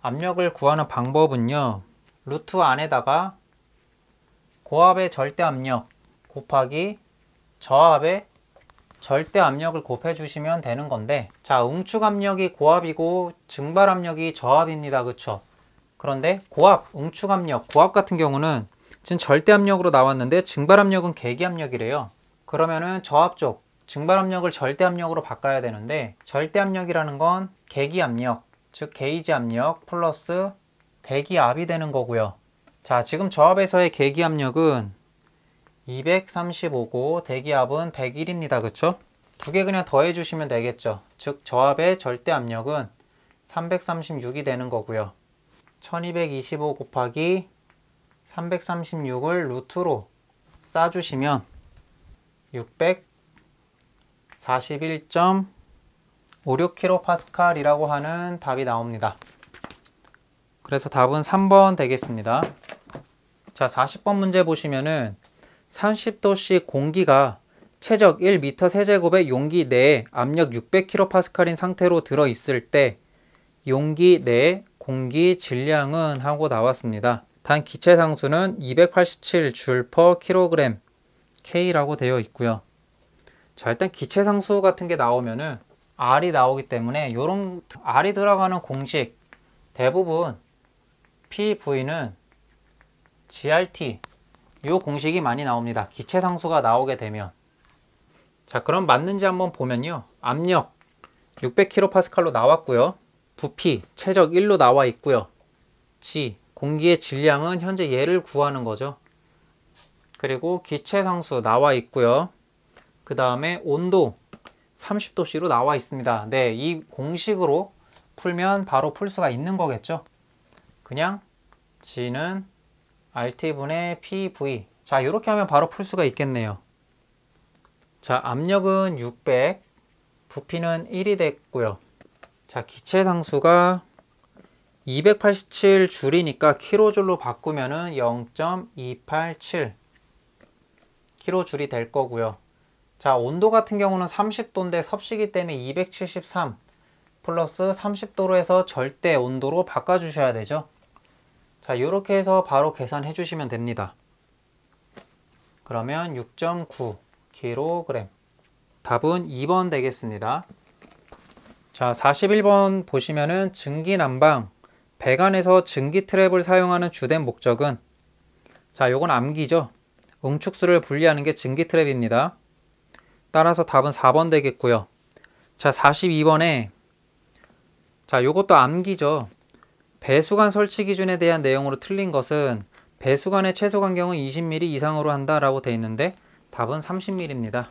압력을 구하는 방법은요. 루트 안에다가 고압의 절대 압력 곱하기 저압의 절대 압력을 곱해 주시면 되는 건데, 자, 응축 압력이 고압이고 증발 압력이 저압입니다. 그쵸? 그런데 고압, 응축 압력, 고압 같은 경우는 지금 절대 압력으로 나왔는데 증발 압력은 계기 압력이래요. 그러면은 저압 쪽 증발 압력을 절대 압력으로 바꿔야 되는데, 절대 압력이라는 건 계기 압력, 즉 게이지 압력 플러스 대기압이 되는 거고요. 자, 지금 저압에서의 계기 압력은 235고 대기압은 101입니다. 그쵸? 두 개 그냥 더해 주시면 되겠죠. 즉 저압의 절대 압력은 336이 되는 거고요. 1225 곱하기 336을 루트로 싸주시면 641.56kPa이라고 하는 답이 나옵니다. 그래서 답은 3번 되겠습니다. 자, 40번 문제 보시면은 30도씨 공기가 최적 1m 세제곱의 용기 내에 압력 600kPa인 상태로 들어있을 때 용기 내 공기 질량은 하고 나왔습니다. 단 기체 상수는 287J/kg K라고 되어 있고요. 자, 일단 기체 상수 같은 게 나오면은 R이 나오기 때문에 요런 R이 들어가는 공식 대부분 PV는 GRT 요 공식이 많이 나옵니다. 기체 상수가 나오게 되면. 자, 그럼 맞는지 한번 보면요. 압력 600kPa로 나왔고요. 부피 최적 1로 나와 있고요. G 공기의 질량은 현재 얘를 구하는 거죠. 그리고 기체 상수 나와 있고요. 그 다음에 온도 30도씨로 나와 있습니다. 네, 이 공식으로 풀면 바로 풀 수가 있는 거겠죠. 그냥 G는 RT분의 PV. 자, 이렇게 하면 바로 풀 수가 있겠네요. 자, 압력은 600, 부피는 1이 됐고요. 자, 기체 상수가 287J이니까 kJ로 바꾸면은 0.287 kJ 될 거고요. 자, 온도 같은 경우는 30도인데 섭씨기 때문에 273 플러스 30도로 해서 절대 온도로 바꿔주셔야 되죠. 자, 이렇게 해서 바로 계산해 주시면 됩니다. 그러면 6.9 kg. 답은 2번 되겠습니다. 자, 41번 보시면은 증기난방, 배관에서 증기 트랩을 사용하는 주된 목적은, 자, 요건 암기죠. 응축수를 분리하는 게 증기 트랩입니다. 따라서 답은 4번 되겠고요. 자, 42번에, 자, 요것도 암기죠. 배수관 설치 기준에 대한 내용으로 틀린 것은 배수관의 최소 간격은 20mm 이상으로 한다라고 되어 있는데 답은 30mm입니다.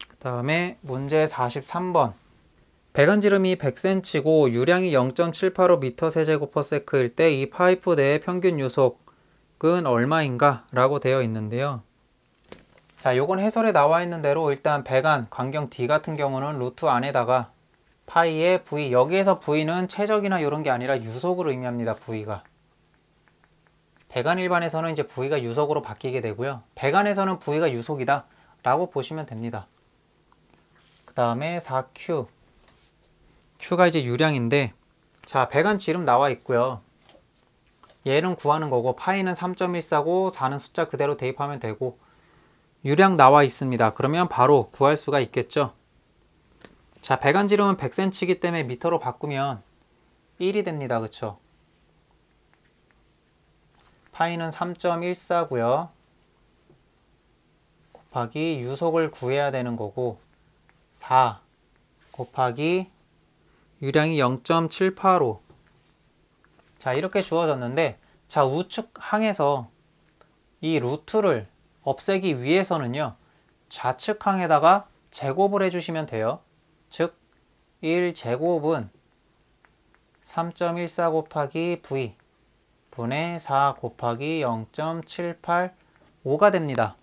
그 다음에 문제 43번. 배관지름이 100cm고 유량이 0.785m 세제곱퍼세크일 때 이 파이프 내의 평균 유속은 얼마인가? 라고 되어 있는데요. 자, 요건 해설에 나와 있는 대로 일단 배관 관경 D 같은 경우는 루트 안에다가 파이의 V, 여기에서 V는 최적이나 이런 게 아니라 유속을 의미합니다. V가. 배관 일반에서는 이제 V가 유속으로 바뀌게 되고요. 배관에서는 V가 유속이다 라고 보시면 됩니다. 그 다음에 4Q. Q가 이제 유량인데, 자, 배관 지름 나와 있고요. 얘는 구하는 거고, 파이는 3.14고 4는 숫자 그대로 대입하면 되고, 유량 나와 있습니다. 그러면 바로 구할 수가 있겠죠. 자, 배관 지름은 100cm이기 때문에 미터로 바꾸면 1이 됩니다. 그쵸? 파이는 3.14고요. 곱하기 유속을 구해야 되는 거고 4 곱하기 유량이 0.785. 자, 이렇게 주어졌는데, 자, 우측 항에서 이 루트를 없애기 위해서는요, 좌측 항에다가 제곱을 해주시면 돼요. 즉 1제곱은 3.14 곱하기 V 분의 4 곱하기 0.785가 됩니다.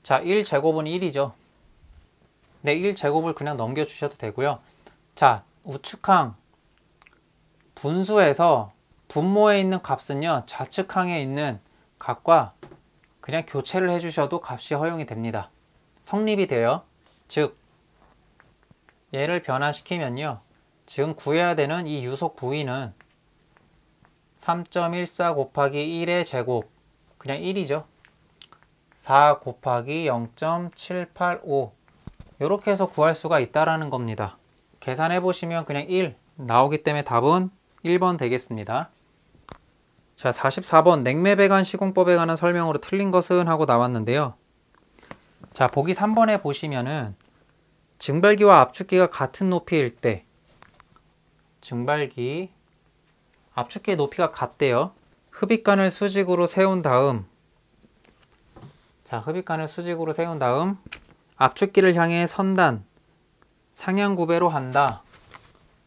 자, 1제곱은 1이죠. 네, 1제곱을 그냥 넘겨주셔도 되고요. 자, 우측항 분수에서 분모에 있는 값은요, 좌측항에 있는 값과 그냥 교체를 해주셔도 값이 허용이 됩니다. 성립이 돼요. 즉 얘를 변화시키면요, 지금 구해야 되는 이 유속 V는 3.14 곱하기 1의 제곱, 그냥 1이죠. 4 곱하기 0.785 이렇게 해서 구할 수가 있다라는 겁니다. 계산해 보시면 그냥 1 나오기 때문에 답은 1번 되겠습니다. 자, 44번 냉매배관 시공법에 관한 설명으로 틀린 것은 하고 나왔는데요. 자, 보기 3번에 보시면은 증발기와 압축기가 같은 높이일 때, 증발기 압축기의 높이가 같대요. 흡입관을 수직으로 세운 다음, 자, 흡입관을 수직으로 세운 다음 압축기를 향해 선단 상향 구배로 한다.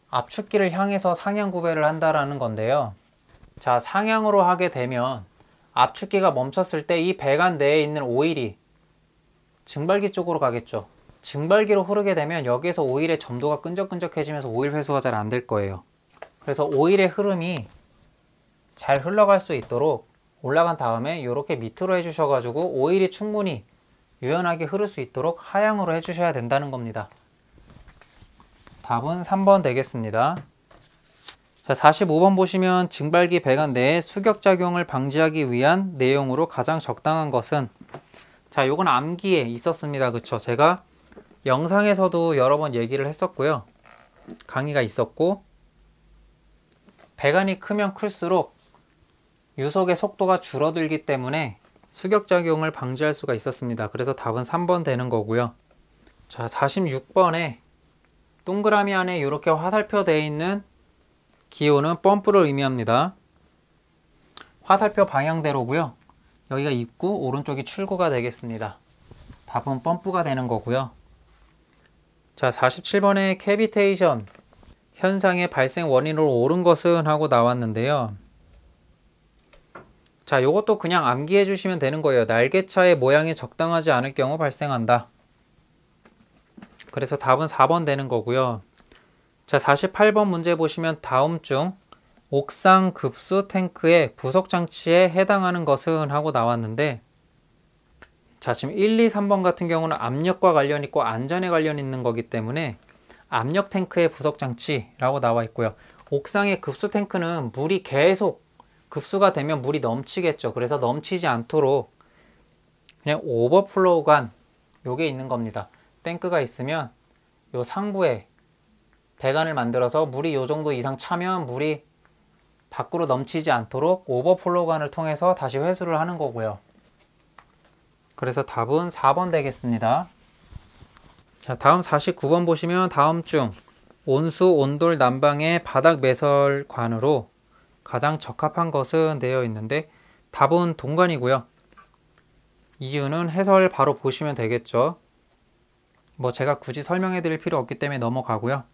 압축기를 향해서 상향 구배를 한다라는 건데요. 자, 상향으로 하게 되면 압축기가 멈췄을 때 이 배관 내에 있는 오일이 증발기 쪽으로 가겠죠. 증발기로 흐르게 되면 여기에서 오일의 점도가 끈적끈적해지면서 오일 회수가 잘 안 될 거예요. 그래서 오일의 흐름이 잘 흘러갈 수 있도록 올라간 다음에 이렇게 밑으로 해주셔가지고 오일이 충분히 유연하게 흐를 수 있도록 하향으로 해주셔야 된다는 겁니다. 답은 3번 되겠습니다. 자, 45번 보시면 증발기 배관 내에 수격작용을 방지하기 위한 내용으로 가장 적당한 것은, 자, 요건 암기에 있었습니다. 그쵸? 제가 영상에서도 여러 번 얘기를 했었고요. 강의가 있었고, 배관이 크면 클수록 유속의 속도가 줄어들기 때문에 수격작용을 방지할 수가 있었습니다. 그래서 답은 3번 되는 거고요. 자, 46번에 동그라미 안에 이렇게 화살표 되어 있는 기호는 펌프를 의미합니다. 화살표 방향대로고요. 여기가 입구, 오른쪽이 출구가 되겠습니다. 답은 펌프가 되는 거고요. 자, 47번에 캐비테이션 현상의 발생 원인으로 옳은 것은 하고 나왔는데요. 자, 요것도 그냥 암기해 주시면 되는 거예요. 날개차의 모양이 적당하지 않을 경우 발생한다. 그래서 답은 4번 되는 거고요. 자, 48번 문제 보시면 다음 중 옥상 급수 탱크의 부속 장치에 해당하는 것은 하고 나왔는데, 자, 지금 1, 2, 3번 같은 경우는 압력과 관련 있고 안전에 관련 있는 거기 때문에 압력 탱크의 부속 장치라고 나와 있고요. 옥상의 급수 탱크는 물이 계속 급수가 되면 물이 넘치겠죠. 그래서 넘치지 않도록 그냥 오버플로우관 요게 있는 겁니다. 탱크가 있으면 요 상부에 배관을 만들어서 물이 요 정도 이상 차면 물이 밖으로 넘치지 않도록 오버플로우관을 통해서 다시 회수를 하는 거고요. 그래서 답은 4번 되겠습니다. 자, 다음 49번 보시면 다음 중 온수 온돌 난방의 바닥 매설관으로 가장 적합한 것은 되어 있는데 답은 동관이고요. 이유는 해설 바로 보시면 되겠죠. 뭐 제가 굳이 설명해 드릴 필요 없기 때문에 넘어가고요.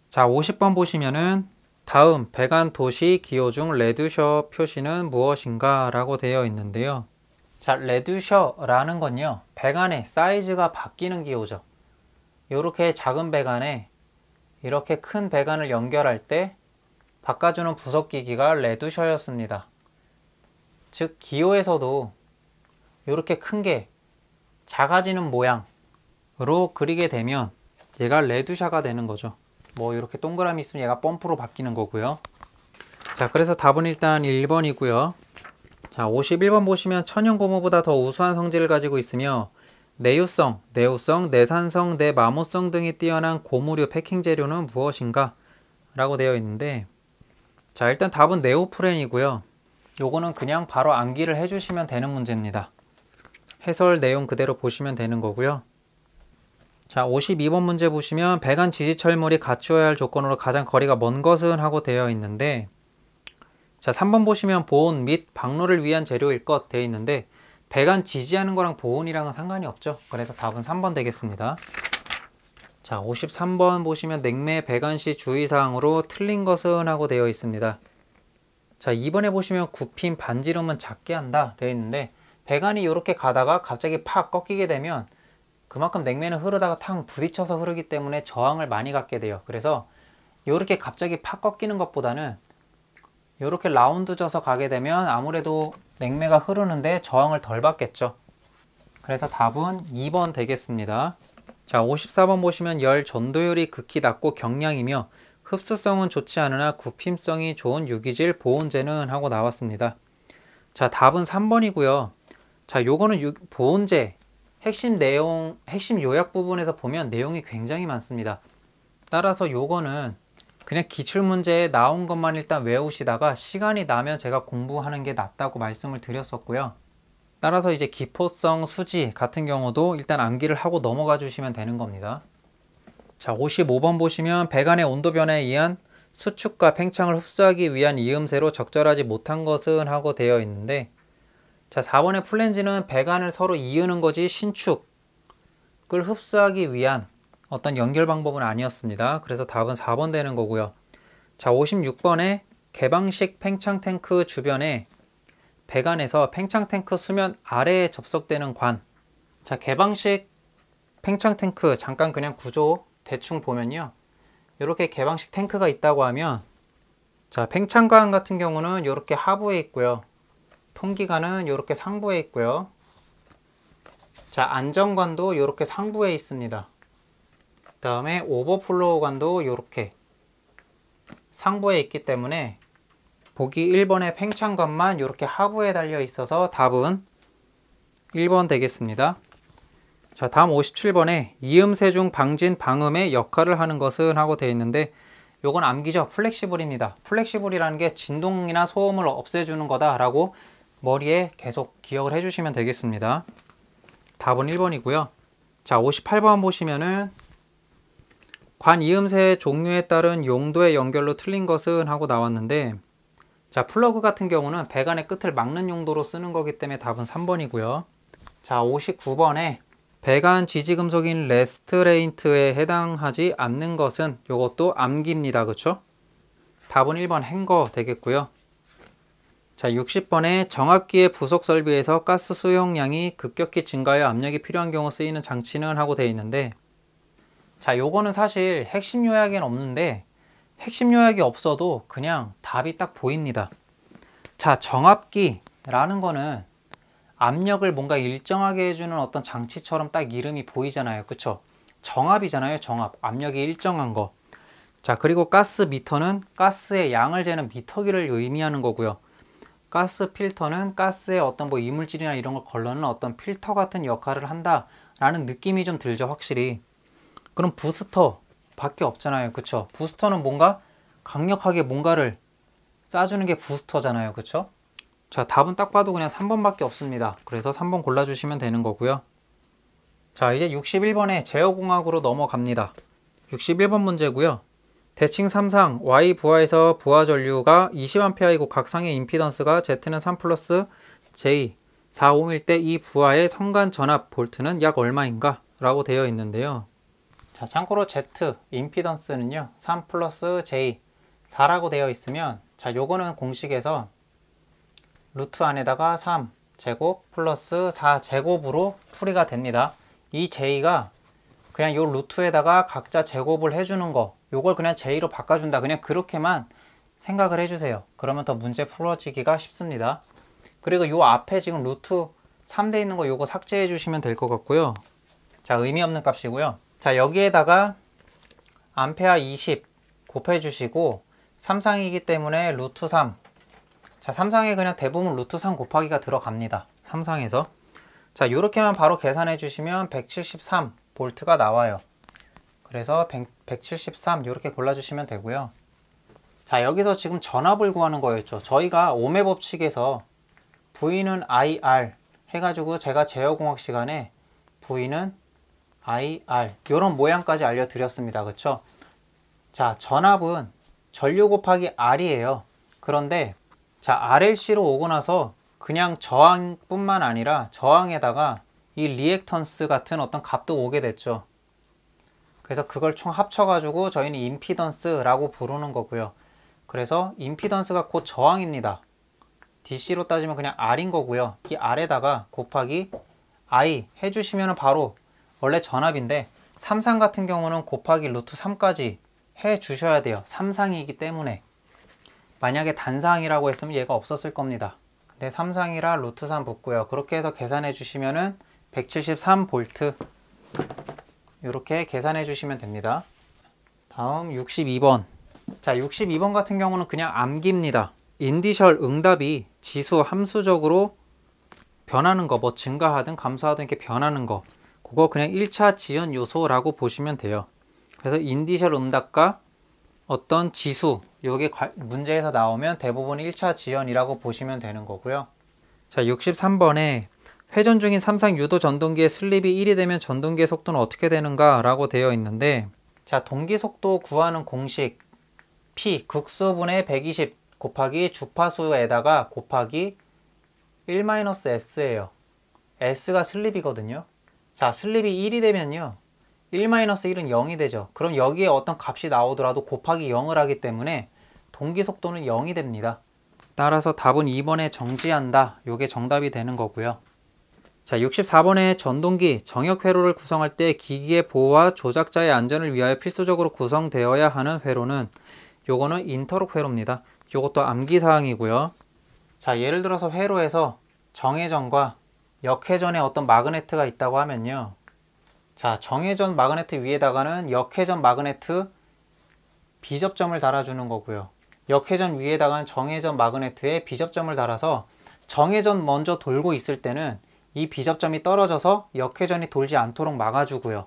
자, 50번 보시면은 다음 배관 도시 기호 중 레듀셔 표시는 무엇인가 라고 되어 있는데요. 자, 레듀셔라는 건요, 배관의 사이즈가 바뀌는 기호죠. 이렇게 작은 배관에 이렇게 큰 배관을 연결할 때 바꿔주는 부속기기가 레듀셔였습니다. 즉 기호에서도 이렇게 큰 게 작아지는 모양으로 그리게 되면 얘가 레듀셔가 되는 거죠. 뭐 이렇게 동그라미 있으면 얘가 펌프로 바뀌는 거고요. 자, 그래서 답은 일단 1번이고요. 자, 51번 보시면 천연 고무보다 더 우수한 성질을 가지고 있으며 내유성, 내우성, 내산성, 내마모성 등이 뛰어난 고무류 패킹 재료는 무엇인가? 라고 되어 있는데, 자, 일단 답은 네오프렌이고요. 요거는 그냥 바로 암기를 해주시면 되는 문제입니다. 해설 내용 그대로 보시면 되는 거고요. 자, 52번 문제 보시면 배관 지지철물이 갖추어야 할 조건으로 가장 거리가 먼 것은 하고 되어 있는데, 자, 3번 보시면 보온 및 방로를 위한 재료일 것 되어 있는데 배관 지지하는 거랑 보온이랑은 상관이 없죠. 그래서 답은 3번 되겠습니다. 자, 53번 보시면 냉매 배관 시 주의사항으로 틀린 것은 하고 되어 있습니다. 자, 2번에 보시면 굽힘 반지름은 작게 한다 되어 있는데 배관이 이렇게 가다가 갑자기 팍 꺾이게 되면 그만큼 냉매는 흐르다가 탕 부딪혀서 흐르기 때문에 저항을 많이 갖게 돼요. 그래서 이렇게 갑자기 팍 꺾이는 것보다는 이렇게 라운드 져서 가게 되면 아무래도 냉매가 흐르는데 저항을 덜 받겠죠. 그래서 답은 2번 되겠습니다. 자, 54번 보시면 열 전도율이 극히 낮고 경량이며 흡수성은 좋지 않으나 굽힘성이 좋은 유기질 보온재는 하고 나왔습니다. 자, 답은 3번이고요. 자, 요거는 보온재 핵심 내용, 핵심 요약 부분에서 보면 내용이 굉장히 많습니다. 따라서 요거는 그냥 기출문제에 나온 것만 일단 외우시다가 시간이 나면 제가 공부하는 게 낫다고 말씀을 드렸었고요. 따라서 이제 기포성 수지 같은 경우도 일단 암기를 하고 넘어가 주시면 되는 겁니다. 자, 55번 보시면 배관의 온도 변화에 의한 수축과 팽창을 흡수하기 위한 이음새로 적절하지 못한 것은 하고 되어 있는데, 자, 4번의 플랜지는 배관을 서로 이으는 거지 신축을 흡수하기 위한 어떤 연결 방법은 아니었습니다. 그래서 답은 4번 되는 거고요. 자, 56번에 개방식 팽창 탱크 주변에 배관에서 팽창 탱크 수면 아래에 접속되는 관. 자, 개방식 팽창 탱크 잠깐 그냥 구조 대충 보면요, 이렇게 개방식 탱크가 있다고 하면, 자, 팽창관 같은 경우는 이렇게 하부에 있고요, 통기관은 이렇게 상부에 있고요, 자, 안정관도 이렇게 상부에 있습니다. 그 다음에 오버플로우관도 이렇게 상부에 있기 때문에 보기 1번의 팽창관만 이렇게 하부에 달려 있어서 답은 1번 되겠습니다. 자, 다음 57번에 이음새 중 방진 방음의 역할을 하는 것은 하고 되어 있는데, 요건 암기죠. 플렉시블입니다. 플렉시블이라는 게 진동이나 소음을 없애주는 거다 라고 머리에 계속 기억을 해주시면 되겠습니다. 답은 1번이고요. 자, 58번 보시면은 관 이음새 종류에 따른 용도의 연결로 틀린 것은 하고 나왔는데, 자, 플러그 같은 경우는 배관의 끝을 막는 용도로 쓰는 거기 때문에 답은 3번이고요. 자, 59번에 배관 지지금속인 레스트레인트에 해당하지 않는 것은 이것도 암기입니다. 그쵸? 답은 1번 행거 되겠고요. 자, 60번에 정압기의 부속 설비에서 가스 수용량이 급격히 증가하여 압력이 필요한 경우 쓰이는 장치는 하고 되어 있는데, 자, 요거는 사실 핵심 요약에는 없는데 핵심 요약이 없어도 그냥 답이 딱 보입니다. 자, 정압기라는 거는 압력을 뭔가 일정하게 해주는 어떤 장치처럼 딱 이름이 보이잖아요. 그쵸? 정압이잖아요. 정압. 압력이 일정한 거. 자, 그리고 가스 미터는 가스의 양을 재는 미터기를 의미하는 거고요. 가스 필터는 가스의 어떤 뭐 이물질이나 이런 걸 걸러내는 어떤 필터 같은 역할을 한다라는 느낌이 좀 들죠. 확실히. 그럼 부스터, 밖에 없잖아요. 그쵸? 부스터는 뭔가 강력하게 뭔가를 쏴주는 게 부스터잖아요. 그쵸? 자, 답은 딱 봐도 그냥 3번밖에 없습니다. 그래서 3번 골라주시면 되는 거고요. 자, 이제 61번에 제어공학으로 넘어갑니다. 61번 문제고요. 대칭 3상 Y 부하에서 부하 전류가 20A이고 각상의 임피던스가 Z는 3 플러스 J 4옴일 때 이 부하의 성간 전압 볼트는 약 얼마인가? 라고 되어 있는데요. 자, 참고로 Z 임피던스는요 3 플러스 J 4라고 되어 있으면, 자, 요거는 공식에서 루트 안에다가 3 제곱 플러스 4 제곱으로 풀이가 됩니다. 이 J가 그냥 요 루트에다가 각자 제곱을 해주는 거, 요걸 그냥 J로 바꿔준다, 그냥 그렇게만 생각을 해주세요. 그러면 더 문제 풀어지기가 쉽습니다. 그리고 요 앞에 지금 루트 3돼 있는 거 요거 삭제해 주시면 될 것 같고요. 자, 의미 없는 값이고요. 자, 여기에다가 암페어 20 곱해 주시고 3상이기 때문에 루트 3. 자, 3상에 그냥 대부분 루트 3 곱하기가 들어갑니다. 3상에서. 자, 요렇게만 바로 계산해 주시면 173 볼트가 나와요. 그래서 173 이렇게 골라주시면 되고요. 자, 여기서 지금 전압을 구하는 거였죠. 저희가 ohm의 법칙에서 V는 IR 해가지고 제가 제어공학 시간에 V는 IR 이런 모양까지 알려드렸습니다. 그쵸? 자, 전압은 전류 곱하기 R이에요. 그런데 자, RLC로 오고 나서 그냥 저항뿐만 아니라 저항에다가 이 리액턴스 같은 어떤 값도 오게 됐죠. 그래서 그걸 총 합쳐가지고 저희는 임피던스라고 부르는 거고요. 그래서 임피던스가 곧 저항입니다. DC로 따지면 그냥 R인 거고요. 이 R에다가 곱하기 I 해주시면 바로 원래 전압인데 3상 같은 경우는 곱하기 루트 3까지 해주셔야 돼요. 3상이기 때문에. 만약에 단상이라고 했으면 얘가 없었을 겁니다. 근데 3상이라 루트 3 붙고요. 그렇게 해서 계산해 주시면은 173V 이렇게 계산해 주시면 됩니다. 다음 62번. 자, 62번 같은 경우는 그냥 암기입니다. 인디셜 응답이 지수 함수적으로 변하는 거, 뭐 증가하든 감소하든 이렇게 변하는 거, 그거 그냥 1차 지연 요소라고 보시면 돼요. 그래서 인디셜 응답과 어떤 지수, 요게 문제에서 나오면 대부분 1차 지연이라고 보시면 되는 거고요. 자, 63번에 회전 중인 3상 유도 전동기의 슬립이 1이 되면 전동기의 속도는 어떻게 되는가 라고 되어 있는데, 자, 동기 속도 구하는 공식 P 극수분의 120 곱하기 주파수에다가 곱하기 1-S예요. S가 슬립이거든요. 자, 슬립이 1이 되면요 1-1은 0이 되죠. 그럼 여기에 어떤 값이 나오더라도 곱하기 0을 하기 때문에 동기 속도는 0이 됩니다. 따라서 답은 2번에 정지한다. 요게 정답이 되는 거고요. 자, 64번에 전동기 정역 회로를 구성할 때 기기의 보호와 조작자의 안전을 위하여 필수적으로 구성되어야 하는 회로는, 요거는 인터록 회로입니다. 요것도 암기사항이고요. 자, 예를 들어서 회로에서 정회전과 역회전에 어떤 마그네트가 있다고 하면요. 자, 정회전 마그네트 위에다가는 역회전 마그네트 비접점을 달아주는 거고요. 역회전 위에다가는 정회전 마그네트에 비접점을 달아서 정회전 먼저 돌고 있을 때는 이 비접점이 떨어져서 역회전이 돌지 않도록 막아주고요.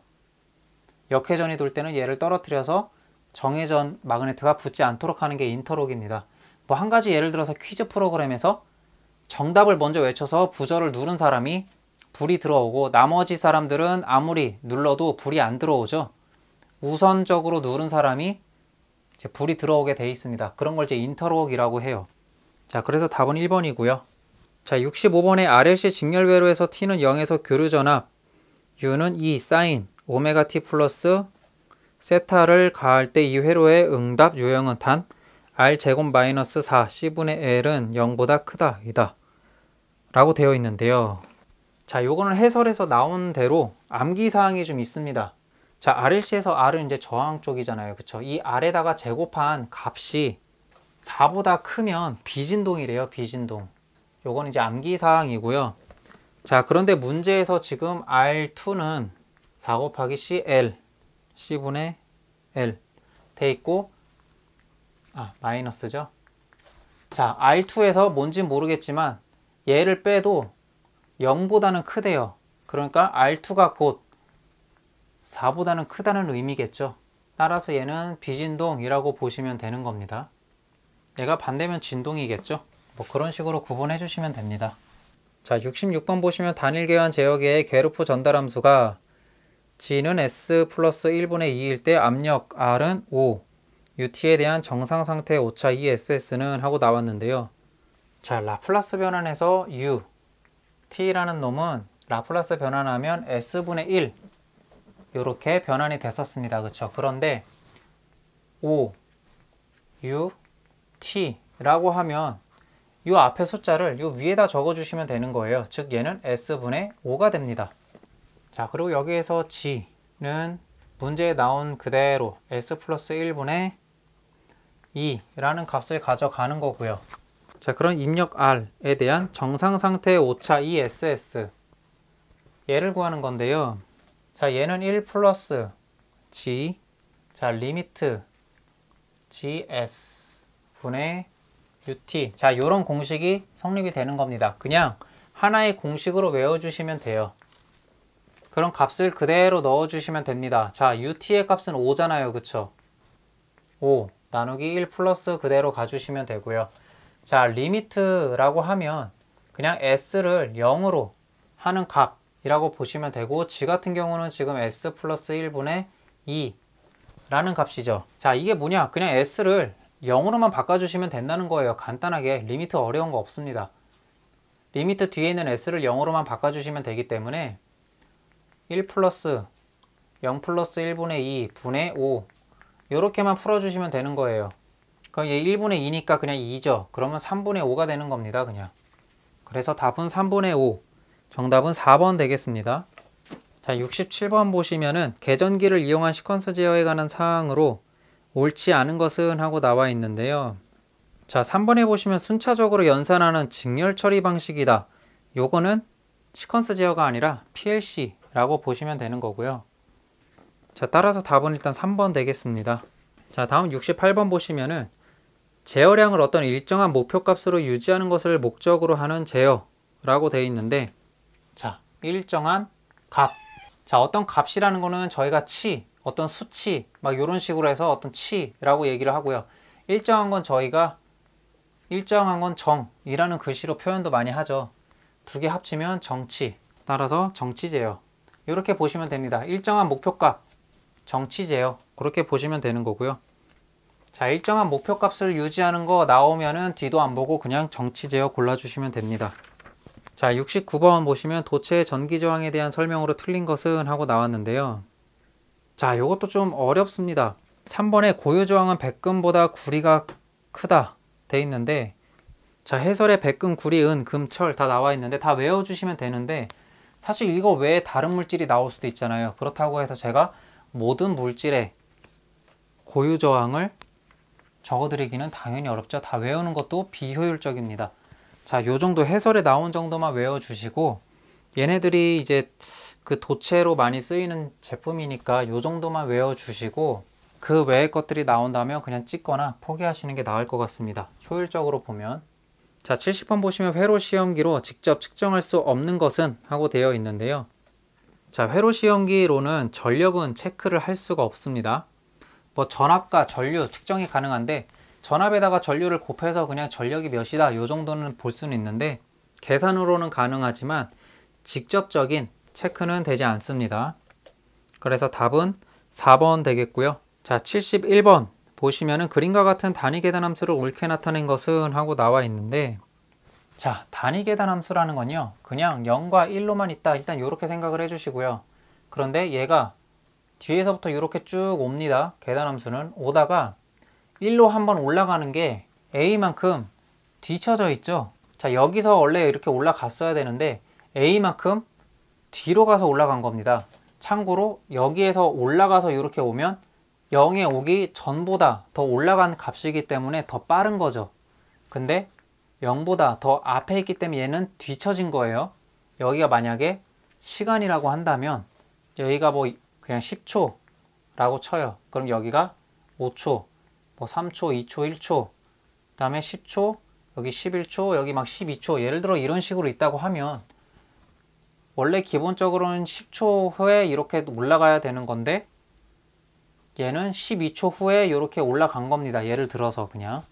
역회전이 돌 때는 얘를 떨어뜨려서 정회전 마그네트가 붙지 않도록 하는 게 인터록입니다. 뭐 한 가지 예를 들어서 퀴즈 프로그램에서 정답을 먼저 외쳐서 부저를 누른 사람이 불이 들어오고 나머지 사람들은 아무리 눌러도 불이 안 들어오죠. 우선적으로 누른 사람이 이제 불이 들어오게 돼 있습니다. 그런 걸 이제 인터록이라고 해요. 자, 그래서 답은 1번이고요. 자, 65번에 RLC 직렬회로에서 T는 0에서 교류전압, U는 2 사인 오메가 T 플러스 세타를 가할 때 이 회로의 응답 유형은 단 R제곱 마이너스 4 C분의 L은 0보다 크다 이다 라고 되어 있는데요. 자, 요거는 해설에서 나온 대로 암기사항이 좀 있습니다. 자, RLC에서 R은 이제 저항 쪽이잖아요. 그쵸? 이 R에다가 제곱한 값이 4보다 크면 비진동이래요. 비진동. 요건 이제 암기사항이고요. 자, 그런데 문제에서 지금 R2는 4 곱하기 CL C분의 L 돼 있고, 마이너스죠. 자, R2에서 뭔진 모르겠지만 얘를 빼도 0보다는 크대요. 그러니까 R2가 곧 4보다는 크다는 의미겠죠. 따라서 얘는 비진동이라고 보시면 되는 겁니다. 얘가 반대면 진동이겠죠. 뭐 그런 식으로 구분해 주시면 됩니다. 자, 66번 보시면 단일 계환 제어계의 괴르프 전달함수가 G는 S 플러스 1분의 2일 때 압력 R은 5, UT에 대한 정상 상태 오차 2SS는 하고 나왔는데요. 자, 라플라스 변환해서 U, T라는 놈은 라플라스 변환하면 S분의 1 이렇게 변환이 됐었습니다. 그쵸? 그런데 O, U, T라고 하면 이 앞에 숫자를 이 위에다 적어주시면 되는 거예요. 즉 얘는 S분의 5가 됩니다. 자, 그리고 여기에서 G는 문제에 나온 그대로 S 플러스 1분의 2라는 값을 가져가는 거고요. 자, 그런 입력 R에 대한 정상 상태 오차 2SS 얘를 구하는 건데요. 자, 얘는 1 플러스 G, 자, 리미트 GS 분의 UT. 자, 요런 공식이 성립이 되는 겁니다. 그냥 하나의 공식으로 외워주시면 돼요. 그런 값을 그대로 넣어주시면 됩니다. 자, UT의 값은 5잖아요. 그쵸? 5 나누기 1 플러스 그대로 가주시면 되고요. 자, 리미트라고 하면 그냥 S를 0으로 하는 값이라고 보시면 되고, G 같은 경우는 지금 S 플러스 1분의 2라는 값이죠. 자, 이게 뭐냐? 그냥 S를 0으로만 바꿔주시면 된다는 거예요. 간단하게. 리미트 어려운 거 없습니다. 리미트 뒤에 있는 S를 0으로만 바꿔주시면 되기 때문에 1 플러스 0 플러스 1분의 2 분의 5 이렇게만 풀어주시면 되는 거예요. 그럼 얘 1분의 2니까 그냥 2죠. 그러면 3분의 5가 되는 겁니다. 그냥. 그래서 답은 3분의 5. 정답은 4번 되겠습니다. 자, 67번 보시면은 계전기를 이용한 시퀀스 제어에 관한 사항으로 옳지 않은 것은 하고 나와 있는데요. 자, 3번에 보시면 순차적으로 연산하는 직렬 처리 방식이다. 요거는 시퀀스 제어가 아니라 PLC라고 보시면 되는 거고요. 자, 따라서 답은 일단 3번 되겠습니다. 자, 다음 68번 보시면은 제어량을 어떤 일정한 목표값으로 유지하는 것을 목적으로 하는 제어라고 되어 있는데, 자, 일정한 값. 자, 어떤 값이라는 거는 저희가 치, 어떤 수치, 막 이런 식으로 해서 어떤 치라고 얘기를 하고요. 일정한 건 저희가 일정한 건 정이라는 글씨로 표현도 많이 하죠. 두 개 합치면 정치. 따라서 정치 제어. 이렇게 보시면 됩니다. 일정한 목표값, 정치 제어. 그렇게 보시면 되는 거고요. 자, 일정한 목표값을 유지하는 거 나오면은 뒤도 안 보고 그냥 정치 제어 골라주시면 됩니다. 자, 69번 보시면 도체의 전기 저항에 대한 설명으로 틀린 것은 하고 나왔는데요. 자, 요것도 좀 어렵습니다. 3번에 고유 저항은 백금보다 구리가 크다 돼 있는데, 자, 해설에 백금, 구리, 은, 금, 철 다 나와 있는데 다 외워주시면 되는데, 사실 이거 외에 다른 물질이 나올 수도 있잖아요. 그렇다고 해서 제가 모든 물질의 고유 저항을 적어드리기는 당연히 어렵죠. 다 외우는 것도 비효율적입니다. 자, 요 정도 해설에 나온 정도만 외워주시고, 얘네들이 이제 그 도체로 많이 쓰이는 제품이니까 요 정도만 외워주시고, 그 외의 것들이 나온다면 그냥 찍거나 포기하시는 게 나을 것 같습니다. 효율적으로 보면. 자, 70번 보시면 회로 시험기로 직접 측정할 수 없는 것은 하고 되어 있는데요. 자, 회로 시험기로는 전력은 체크를 할 수가 없습니다. 뭐 전압과 전류 측정이 가능한데, 전압에다가 전류를 곱해서 그냥 전력이 몇이다 요 정도는 볼 수는 있는데, 계산으로는 가능하지만 직접적인 체크는 되지 않습니다. 그래서 답은 4번 되겠고요. 자, 71번 보시면은 그림과 같은 단위 계단 함수를 옳게 나타낸 것은 하고 나와 있는데, 자, 단위 계단 함수라는 건요, 그냥 0과 1로만 있다 일단 이렇게 생각을 해주시고요. 그런데 얘가 뒤에서부터 이렇게 쭉 옵니다. 계단 함수는 오다가 1로 한번 올라가는 게 A만큼 뒤쳐져 있죠. 자, 여기서 원래 이렇게 올라갔어야 되는데 A만큼 뒤로 가서 올라간 겁니다. 참고로 여기에서 올라가서 이렇게 오면 0에 오기 전보다 더 올라간 값이기 때문에 더 빠른 거죠. 근데 0보다 더 앞에 있기 때문에 얘는 뒤쳐진 거예요. 여기가 만약에 시간이라고 한다면 여기가 뭐 그냥 10초 라고 쳐요. 그럼 여기가 5초, 뭐 3초, 2초, 1초, 그 다음에 10초, 여기 11초, 여기 막 12초, 예를 들어 이런 식으로 있다고 하면 원래 기본적으로는 10초 후에 이렇게 올라가야 되는 건데 얘는 12초 후에 이렇게 올라간 겁니다. 예를 들어서 그냥.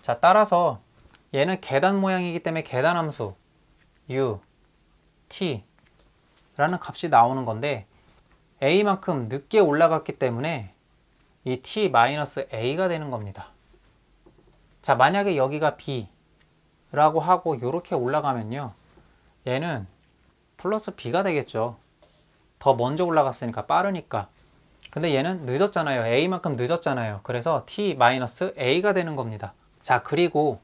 자, 따라서 얘는 계단 모양이기 때문에 계단함수 u, t 라는 값이 나오는 건데 a만큼 늦게 올라갔기 때문에 이 t-a가 되는 겁니다. 자, 만약에 여기가 b 라고 하고 이렇게 올라가면요, 얘는 플러스 b가 되겠죠. 더 먼저 올라갔으니까, 빠르니까. 근데 얘는 늦었잖아요. a만큼 늦었잖아요. 그래서 t-a가 되는 겁니다. 자, 그리고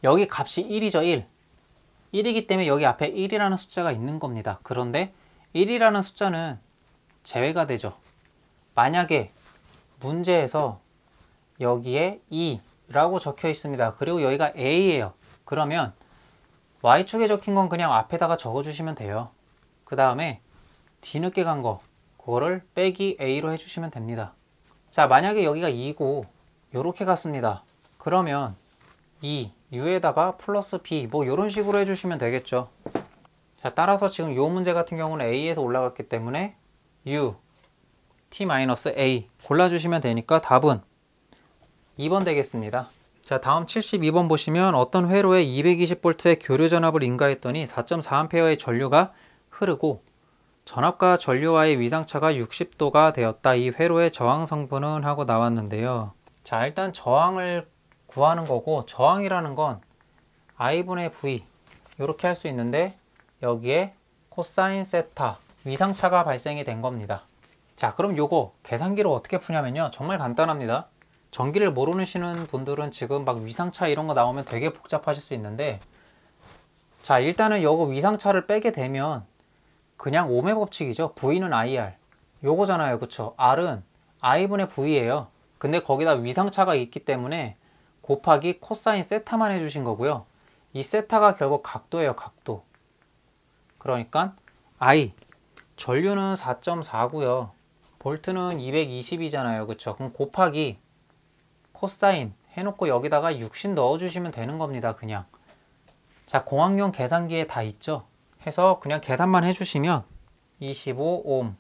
여기 값이 1이죠. 1이기 때문에 여기 앞에 1이라는 숫자가 있는 겁니다. 그런데 1이라는 숫자는 제외가 되죠. 만약에 문제에서 여기에 2라고 적혀 있습니다. 그리고 여기가 a예요. 그러면 y축에 적힌 건 그냥 앞에다가 적어주시면 돼요. 그 다음에 뒤늦게 간 거, 그거를 빼기 a로 해주시면 됩니다. 자, 만약에 여기가 2고 요렇게 갔습니다. 그러면 2u에다가 플러스 b 뭐 이런 식으로 해주시면 되겠죠. 자, 따라서 지금 요 문제 같은 경우는 a에서 올라갔기 때문에 u, t-a 골라주시면 되니까 답은 2번 되겠습니다. 자, 다음 72번 보시면 어떤 회로에 220V의 교류 전압을 인가했더니 4.4A의 전류가 흐르고 전압과 전류와의 위상차가 60도가 되었다. 이 회로의 저항 성분은 하고 나왔는데요. 자, 일단 저항을 구하는 거고, 저항이라는 건 I분의 V 이렇게 할 수 있는데 여기에 코사인 세타 위상차가 발생이 된 겁니다. 자, 그럼 요거 계산기로 어떻게 푸냐면요, 정말 간단합니다. 전기를 모르시는 분들은 지금 막 위상차 이런 거 나오면 되게 복잡하실 수 있는데, 자, 일단은 요거 위상차를 빼게 되면 그냥 ohm의 법칙이죠. V는 IR 요거잖아요. 그쵸? R은 I분의 V예요. 근데 거기다 위상차가 있기 때문에 곱하기 코사인 세타만 해주신 거고요. 이 세타가 결국 각도예요. 각도. 그러니까 I 전류는 4.4고요 볼트는 220이잖아요. 그쵸? 그럼 곱하기 코사인 해놓고 여기다가 60 넣어주시면 되는 겁니다. 그냥. 자, 공학용 계산기에 다 있죠? 해서 그냥 계산만 해주시면 25옴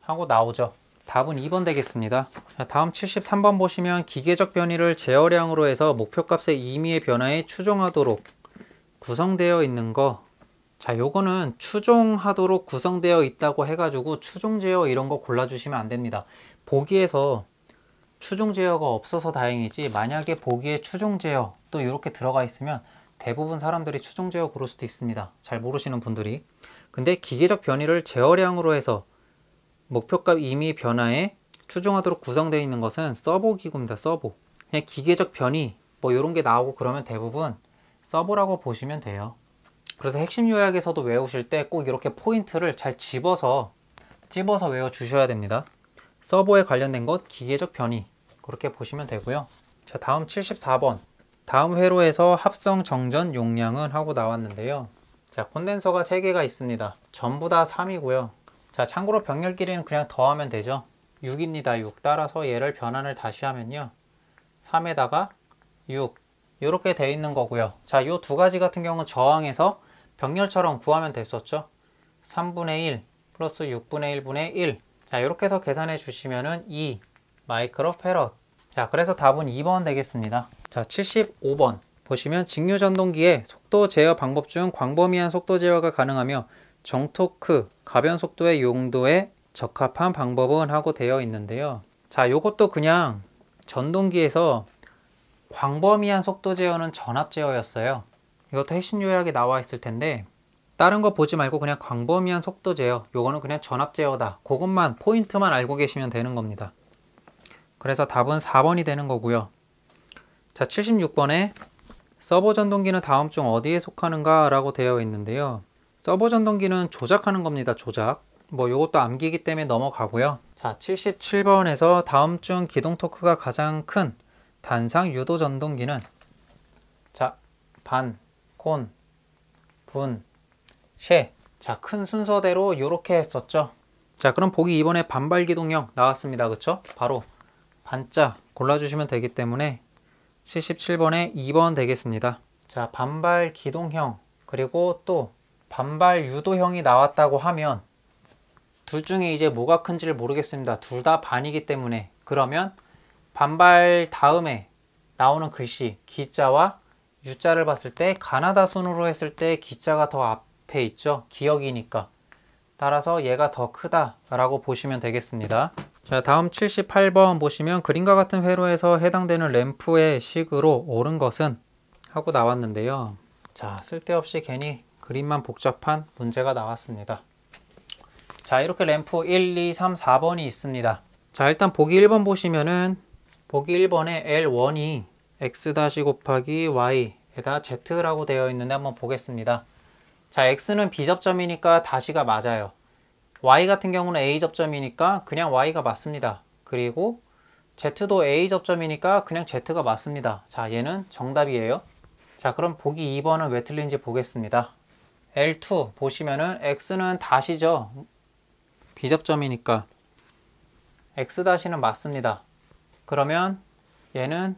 하고 나오죠. 답은 2번 되겠습니다. 자, 다음 73번 보시면 기계적 변이를 제어량으로 해서 목표값의 임의의 변화에 추종하도록 구성되어 있는 거. 자, 요거는 추종하도록 구성되어 있다고 해가지고 추종 제어 이런 거 골라주시면 안 됩니다. 보기에서 추종 제어가 없어서 다행이지, 만약에 보기에 추종 제어 또 이렇게 들어가 있으면 대부분 사람들이 추종 제어 고를 수도 있습니다. 잘 모르시는 분들이. 근데 기계적 변이를 제어량으로 해서 목표값 임의 변화에 추종하도록 구성되어 있는 것은 서버 기구입니다. 서버. 그냥 기계적 변이 뭐 이런 게 나오고 그러면 대부분 서버라고 보시면 돼요. 그래서 핵심 요약에서도 외우실 때 꼭 이렇게 포인트를 잘 집어서 외워 주셔야 됩니다. 서버에 관련된 것, 기계적 변이, 그렇게 보시면 되고요. 자, 다음 74번. 다음 회로에서 합성 정전 용량은 하고 나왔는데요. 자, 콘덴서가 3개가 있습니다. 전부 다 3이고요. 자, 참고로 병렬 길이는 그냥 더하면 되죠. 6입니다. 6. 따라서 얘를 변환을 다시 하면요, 3에다가 6 이렇게 돼 있는 거고요. 자, 요 두 가지 같은 경우는 저항해서 병렬처럼 구하면 됐었죠. 3분의 1 플러스 6분의 1분의 1. 자, 이렇게 해서 계산해 주시면은 2 마이크로 페럿. 자, 그래서 답은 2번 되겠습니다. 자, 75번 보시면 직류 전동기의 속도 제어 방법 중 광범위한 속도 제어가 가능하며 정토크, 가변 속도의 용도에 적합한 방법은 하고 되어 있는데요. 자, 요것도 그냥 전동기에서 광범위한 속도 제어는 전압 제어였어요. 이것도 핵심 요약에 나와 있을 텐데 다른 거 보지 말고 그냥 광범위한 속도 제어, 요거는 그냥 전압 제어다. 그것만 포인트만 알고 계시면 되는 겁니다. 그래서 답은 4번이 되는 거고요. 자, 76번에 서버 전동기는 다음 중 어디에 속하는가 라고 되어 있는데요. 서버 전동기는 조작하는 겁니다. 조작. 뭐 요것도 암기기 때문에 넘어가고요. 자, 77번에서 다음 중 기동 토크가 가장 큰 단상 유도 전동기는, 자, 반, 콘, 분, 쉐. 자, 큰 순서대로 요렇게 했었죠. 자, 그럼 보기 2번에 반발 기동형 나왔습니다. 그쵸? 바로 반자 골라주시면 되기 때문에 77번에 2번 되겠습니다. 자, 반발 기동형 그리고 또 반발 유도형이 나왔다고 하면 둘 중에 이제 뭐가 큰지를 모르겠습니다. 둘 다 반이기 때문에. 그러면 반발 다음에 나오는 글씨 기자와 유자를 봤을 때 가나다 순으로 했을 때 기자가 더 앞에 있죠. 기역이니까. 따라서 얘가 더 크다라고 보시면 되겠습니다. 자, 다음 78번 보시면 그림과 같은 회로에서 해당되는 램프의 식으로 옳은 것은 하고 나왔는데요. 자, 쓸데없이 괜히 그림만 복잡한 문제가 나왔습니다. 자, 이렇게 램프 1, 2, 3, 4번이 있습니다. 자, 일단 보기 1번 보시면은 보기 1번에 L1이 x 곱하기 y에다 z라고 되어 있는데 한번 보겠습니다. 자, x는 b접점이니까 다시가 맞아요. y 같은 경우는 a접점이니까 그냥 y가 맞습니다. 그리고 z도 a접점이니까 그냥 z가 맞습니다. 자, 얘는 정답이에요. 자, 그럼 보기 2번은 왜 틀린지 보겠습니다. L2 보시면은 x는 다시죠. b접점이니까 x-는 맞습니다. 그러면 얘는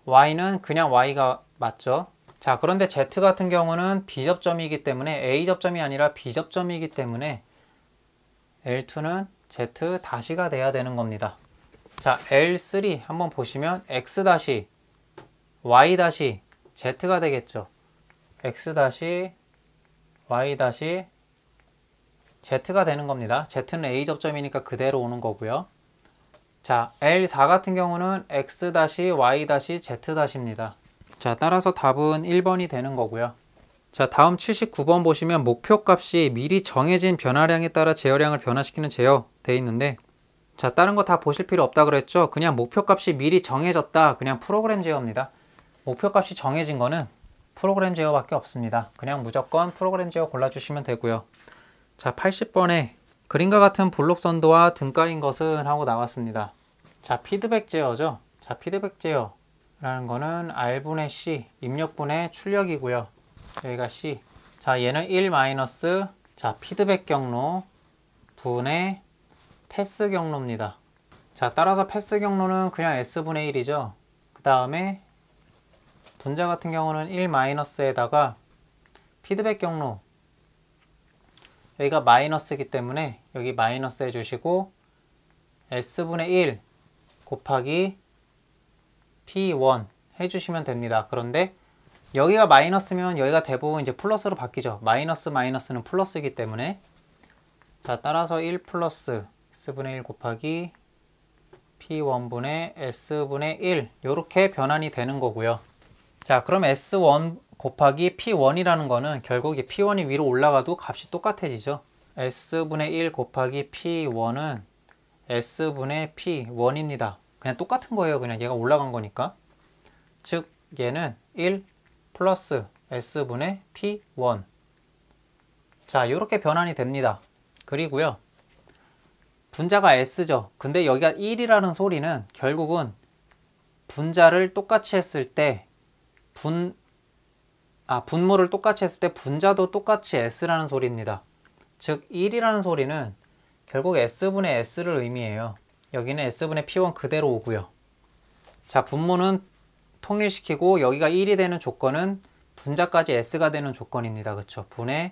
y는 그냥 y가 맞죠. 자, 그런데 z 같은 경우는 b접점이기 때문에 a접점이 아니라 b접점이기 때문에 L2는 z-가 돼야 되는 겁니다. 자, L3 한번 보시면 x-, y-, z가 되겠죠. x-, y-, z가 되는 겁니다. z는 a접점이니까 그대로 오는 거고요. 자, L4 같은 경우는 x-, y-, z-입니다. 자, 따라서 답은 1번이 되는 거고요. 자, 다음 79번 보시면 목표값이 미리 정해진 변화량에 따라 제어량을 변화시키는 제어 돼 있는데, 자, 다른 거 다 보실 필요 없다 그랬죠? 그냥 목표값이 미리 정해졌다. 그냥 프로그램 제어입니다. 목표값이 정해진 거는 프로그램 제어밖에 없습니다. 그냥 무조건 프로그램 제어 골라주시면 되고요. 자, 80번에 그림과 같은 블록선도와 등가인 것은 하고 나왔습니다. 자, 피드백 제어죠. 자, 피드백 제어라는 거는 R분의 C, 입력분의 출력이고요. 여기가 C. 자, 얘는 1 마이너스, 자, 피드백 경로 분의 패스 경로입니다. 자, 따라서 패스 경로는 그냥 S분의 1이죠. 그 다음에 분자 같은 경우는 1 마이너스에다가 피드백 경로 여기가 마이너스이기 때문에 여기 마이너스 해주시고 S분의 1 곱하기 P1 해주시면 됩니다. 그런데 여기가 마이너스면 여기가 대부분 이제 플러스로 바뀌죠. 마이너스는 플러스이기 때문에. 자, 따라서 1 플러스 S분의 1 곱하기 P1분의 S분의 1 이렇게 변환이 되는 거고요. 자, 그럼 S1 곱하기 P1이라는 거는 결국 이 P1이 위로 올라가도 값이 똑같아지죠. S분의 1 곱하기 P1은 S분의 P1입니다. 그냥 똑같은 거예요. 그냥 얘가 올라간 거니까. 즉 얘는 1 플러스 S분의 P1. 자, 이렇게 변환이 됩니다. 그리고요. 분자가 S죠. 근데 여기가 1이라는 소리는 결국은 분자를 똑같이 했을 때 분모를 똑같이 했을 때 분자도 똑같이 S라는 소리입니다. 즉 1이라는 소리는 결국 S분의 S를 의미해요. 여기는 S분의 P1 그대로 오고요. 자, 분모는 통일시키고 여기가 1이 되는 조건은 분자까지 S가 되는 조건입니다. 그쵸? 분의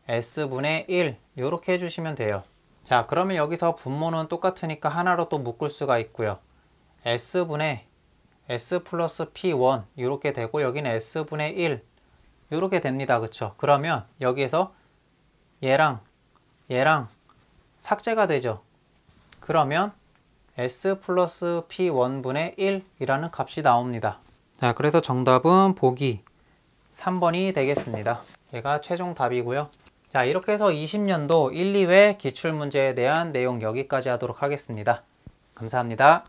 S분의 1 이렇게 해주시면 돼요. 자, 그러면 여기서 분모는 똑같으니까 하나로 또 묶을 수가 있고요. S분의 S 플러스 P1 이렇게 되고 여기는 S분의 1 이렇게 됩니다. 그쵸? 그러면 여기에서 얘랑 삭제가 되죠. 그러면 S 플러스 P1분의 1이라는 값이 나옵니다. 자, 그래서 정답은 보기 3번이 되겠습니다. 얘가 최종 답이고요. 자, 이렇게 해서 20년도 1, 2회 기출문제에 대한 내용 여기까지 하도록 하겠습니다. 감사합니다.